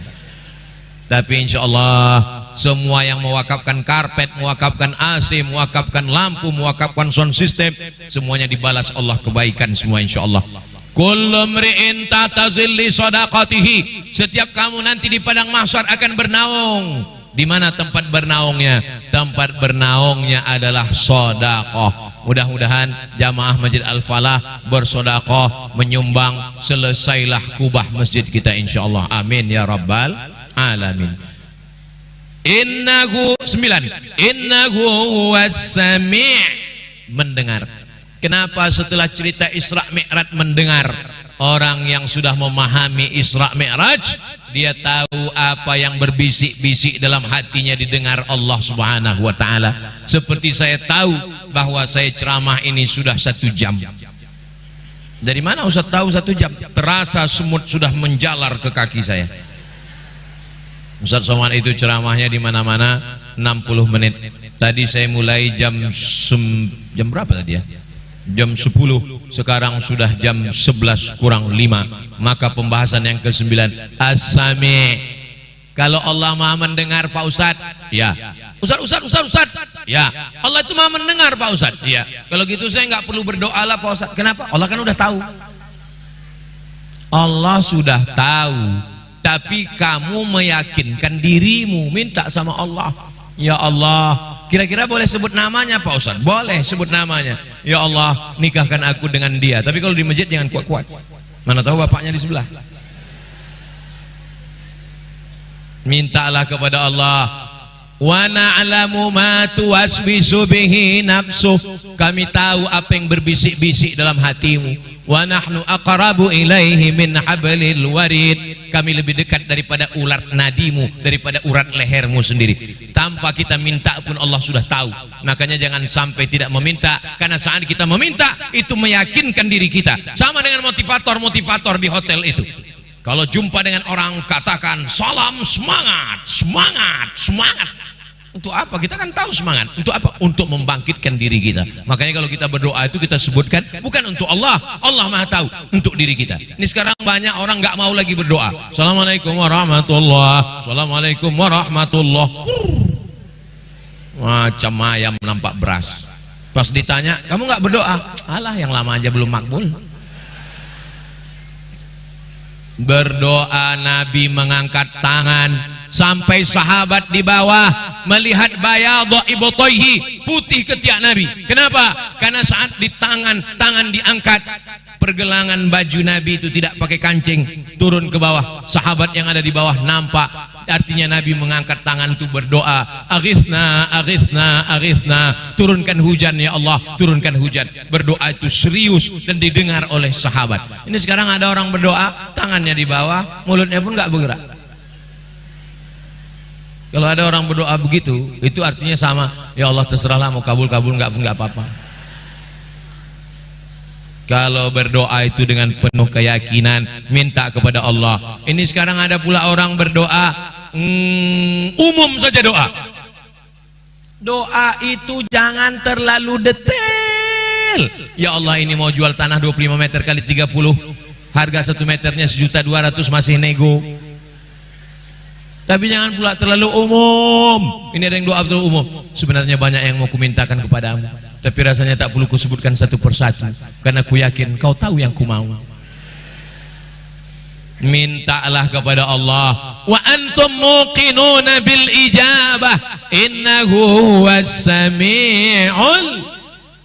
Tapi insya Allah semua yang mewakafkan karpet, mewakafkan AC, mewakafkan lampu, mewakafkan sound system, semuanya dibalas Allah kebaikan semua insya Allah. Kullu mri'in tatazilli sadaqatihi. Setiap kamu nanti di padang mahsyar akan bernaung. Di mana tempat bernaungnya? Tempat bernaungnya adalah sedekah. Mudah-mudahan jamaah Masjid Al-Falah bersedekah, menyumbang, selesailah kubah masjid kita insyaallah. Amin ya rabbal alamin. Innahu 9. Innahu was-sami', mendengar. Kenapa setelah cerita Isra Mi'raj mendengar? Orang yang sudah memahami Isra Mi'raj, dia tahu apa yang berbisik-bisik dalam hatinya didengar Allah Subhanahu wa ta'ala. Seperti saya tahu bahwa saya ceramah ini sudah 1 jam. Dari mana Ustaz tahu 1 jam? Terasa semut sudah menjalar ke kaki saya. Ustaz Somad itu ceramahnya di mana-mana 60 menit. Tadi saya mulai jam berapa tadi ya? Jam 10, sekarang sudah jam 11 kurang 5. Maka pembahasan yang ke-9, As-Sami'. Kalau Allah Maha mendengar Pak Ustaz, ya. Ustaz, ya. Allah itu Maha mendengar Pak Ustaz, ya. Kalau gitu saya nggak perlu berdoa lah Pak Ustaz. Kenapa? Allah kan udah tahu. Allah sudah tahu. Tapi kamu meyakinkan dirimu, minta sama Allah. Ya Allah, kira-kira boleh sebut namanya Pak Ustaz? Boleh sebut namanya. Ya Allah, nikahkan aku dengan dia. Tapi kalau di masjid jangan kuat-kuat. Mana tahu bapaknya di sebelah. Mintalah kepada Allah. Wa na'lamu ma tuwaswisu bihi nafsuh. Kami tahu apa yang berbisik-bisik dalam hatimu. Wa nahnu aqrabu ilaihi min hablil warid. Kami lebih dekat daripada urat nadimu, daripada urat lehermu sendiri. Tanpa kita minta pun Allah sudah tahu. Makanya jangan sampai tidak meminta, karena saat kita meminta itu meyakinkan diri kita. Sama dengan motivator di hotel itu. Kalau jumpa dengan orang katakan salam semangat, semangat, semangat. Untuk apa? Kita kan tahu semangat. Untuk apa? Untuk membangkitkan diri kita. Makanya kalau kita berdoa itu kita sebutkan bukan untuk Allah. Allah Maha tahu untuk diri kita. Ini sekarang banyak orang nggak mau lagi berdoa. Assalamualaikum warahmatullah. Assalamualaikum warahmatullah. Macam ayam nampak beras. Pas ditanya, kamu nggak berdoa? Alah, yang lama aja belum makbul. Berdoa, Nabi mengangkat tangan sampai sahabat di bawah melihat bayadha ibtayhi, putih ketiak Nabi. Kenapa? Karena saat di tangan diangkat, pergelangan baju Nabi itu tidak pakai kancing, turun ke bawah. Sahabat yang ada di bawah nampak. Artinya Nabi mengangkat tangan itu berdoa, aghithna, aghithna, aghithna, turunkan hujan ya Allah, turunkan hujan. Berdoa itu serius dan didengar oleh sahabat. Ini sekarang ada orang berdoa, tangannya di bawah, mulutnya pun nggak bergerak. Kalau ada orang berdoa begitu, itu artinya sama, ya Allah terserahlah mau kabul-kabul nggak apa-apa. Kalau berdoa itu dengan penuh keyakinan, minta kepada Allah. Ini sekarang ada pula orang berdoa umum saja doa. Doa itu jangan terlalu detail. Ya Allah, ini mau jual tanah 25 meter kali 30, harga 1 meternya 1.200.000, masih nego. Tapi jangan pula terlalu umum. Ini ada yang doa terlalu umum. Sebenarnya banyak yang mau kumintakan kepadamu, tapi rasanya tak perlu kusebutkan satu persatu, karena ku yakin kau tahu yang ku mau. Mintalah kepada Allah. Wa antum muqinuna bil ijabah, innahu huwas-sami'ul.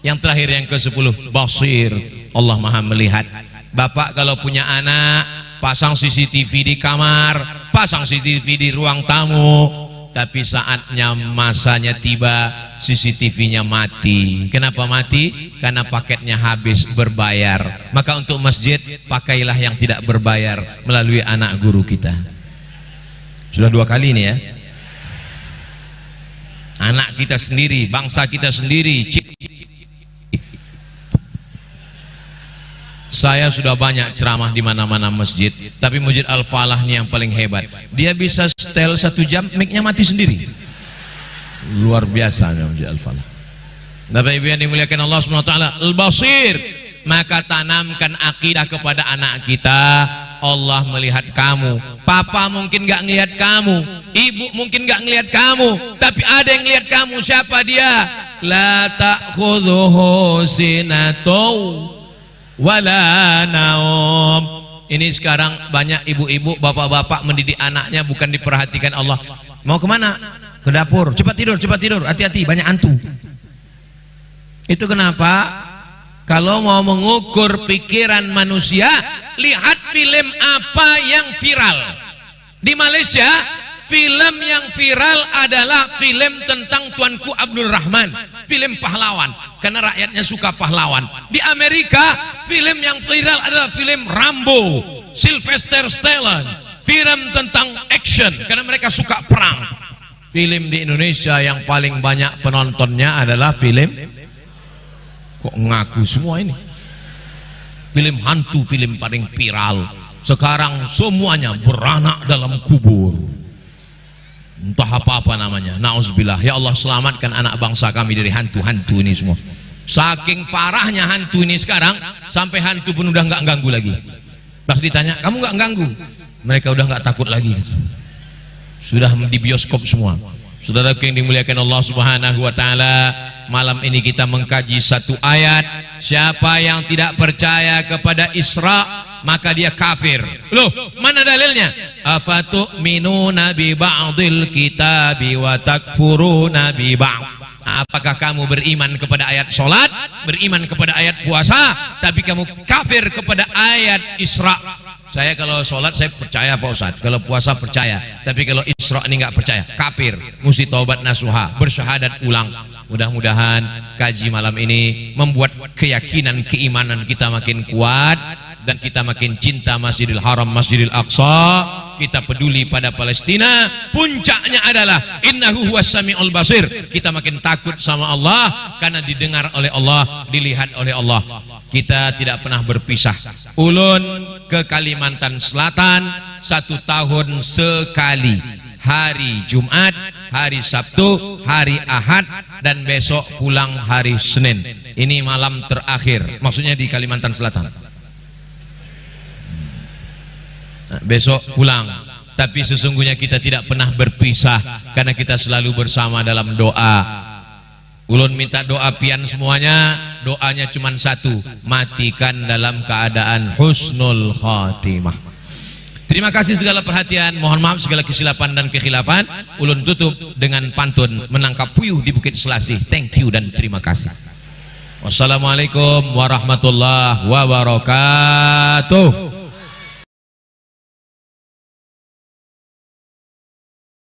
Yang terakhir, yang ke-10, basir. Allah Maha melihat. Bapak kalau punya anak, pasang CCTV di kamar, pasang CCTV di ruang tamu. tapi saatnya masanya tiba CCTV-nya mati. Kenapa mati? Karena paketnya habis berbayar. Maka untuk masjid pakailah yang tidak berbayar melalui anak guru kita. Sudah 2 kali nih ya. Anak kita sendiri, bangsa kita sendiri. Saya sudah banyak ceramah di mana-mana masjid, tapi Masjid Al-Falah ini yang paling hebat. Dia bisa setel 1 jam, mic-nya mati sendiri. Luar biasa Masjid Al-Falah. Bapak Ibu yang dimuliakan Allah Subhanahu wa taala, Al-Basir, maka tanamkan akidah kepada anak kita. Allah melihat kamu. Papa mungkin gak ngelihat kamu, ibu mungkin gak ngelihat kamu, tapi ada yang ngelihat kamu. Siapa dia? La ta'khudhuhu sinatun wala naum. Ini sekarang banyak ibu-ibu, bapak-bapak mendidik anaknya bukan diperhatikan Allah. Mau kemana? Ke dapur. Cepat tidur, hati-hati, banyak hantu. Itu kenapa? Kalau mau mengukur pikiran manusia, lihat film apa yang viral. Di Malaysia, film yang viral adalah film tentang Tuanku Abdul Rahman, film pahlawan, karena rakyatnya suka pahlawan. Di Amerika, film yang viral adalah film Rambo, Sylvester Stallone, film tentang action, karena mereka suka perang. Film di Indonesia yang paling banyak penontonnya adalah film, kok ngaku semua ini, film hantu, film paling viral. Sekarang semuanya beranak dalam kubur, entah apa-apa namanya. Nauzubillah. Ya Allah, selamatkan anak bangsa kami dari hantu-hantu ini semua. Saking parahnya hantu ini sekarang, sampai hantu pun udah nggak ganggu lagi. Pas ditanya, kamu nggak ganggu? Mereka udah nggak takut lagi. Sudah di bioskop semua. Saudara yang dimuliakan Allah Subhanahu wa taala, malam ini kita mengkaji 1 ayat. Siapa yang tidak percaya kepada Isra, maka dia kafir. Loh, mana dalilnya? Afatu'minuna bi ba'dil kitabi wa takfuruna bi ba'd. Apakah kamu beriman kepada ayat sholat, beriman kepada ayat puasa, tapi kamu kafir kepada ayat Isra? Saya kalau sholat saya percaya Pak Ustadz, kalau puasa percaya, tapi kalau Isra ini nggak percaya, kafir. Mesti taubat nasuha, bersyahadat ulang. Mudah-mudahan kaji malam ini membuat keyakinan keimanan kita makin kuat, dan kita makin cinta Masjidil Haram, Masjidil Aqsa. Kita peduli pada Palestina. Puncaknya adalah innahu huwas samiul basir. Kita makin takut sama Allah karena didengar oleh Allah, dilihat oleh Allah. Kita tidak pernah berpisah. Ulun ke Kalimantan Selatan 1 tahun sekali. Hari Jumat, hari Sabtu, hari Ahad, dan besok pulang hari Senin. Ini malam terakhir, maksudnya di Kalimantan Selatan. Besok pulang. Tapi sesungguhnya kita tidak pernah berpisah, karena kita selalu bersama dalam doa. Ulun minta doa pian semuanya. Doanya cuma 1, matikan dalam keadaan husnul khatimah. Terima kasih segala perhatian, mohon maaf segala kesilapan dan kekhilafan. Ulun tutup dengan pantun menangkap puyuh di Bukit Selasih. Thank you dan terima kasih. Wassalamualaikum warahmatullahi wabarakatuh.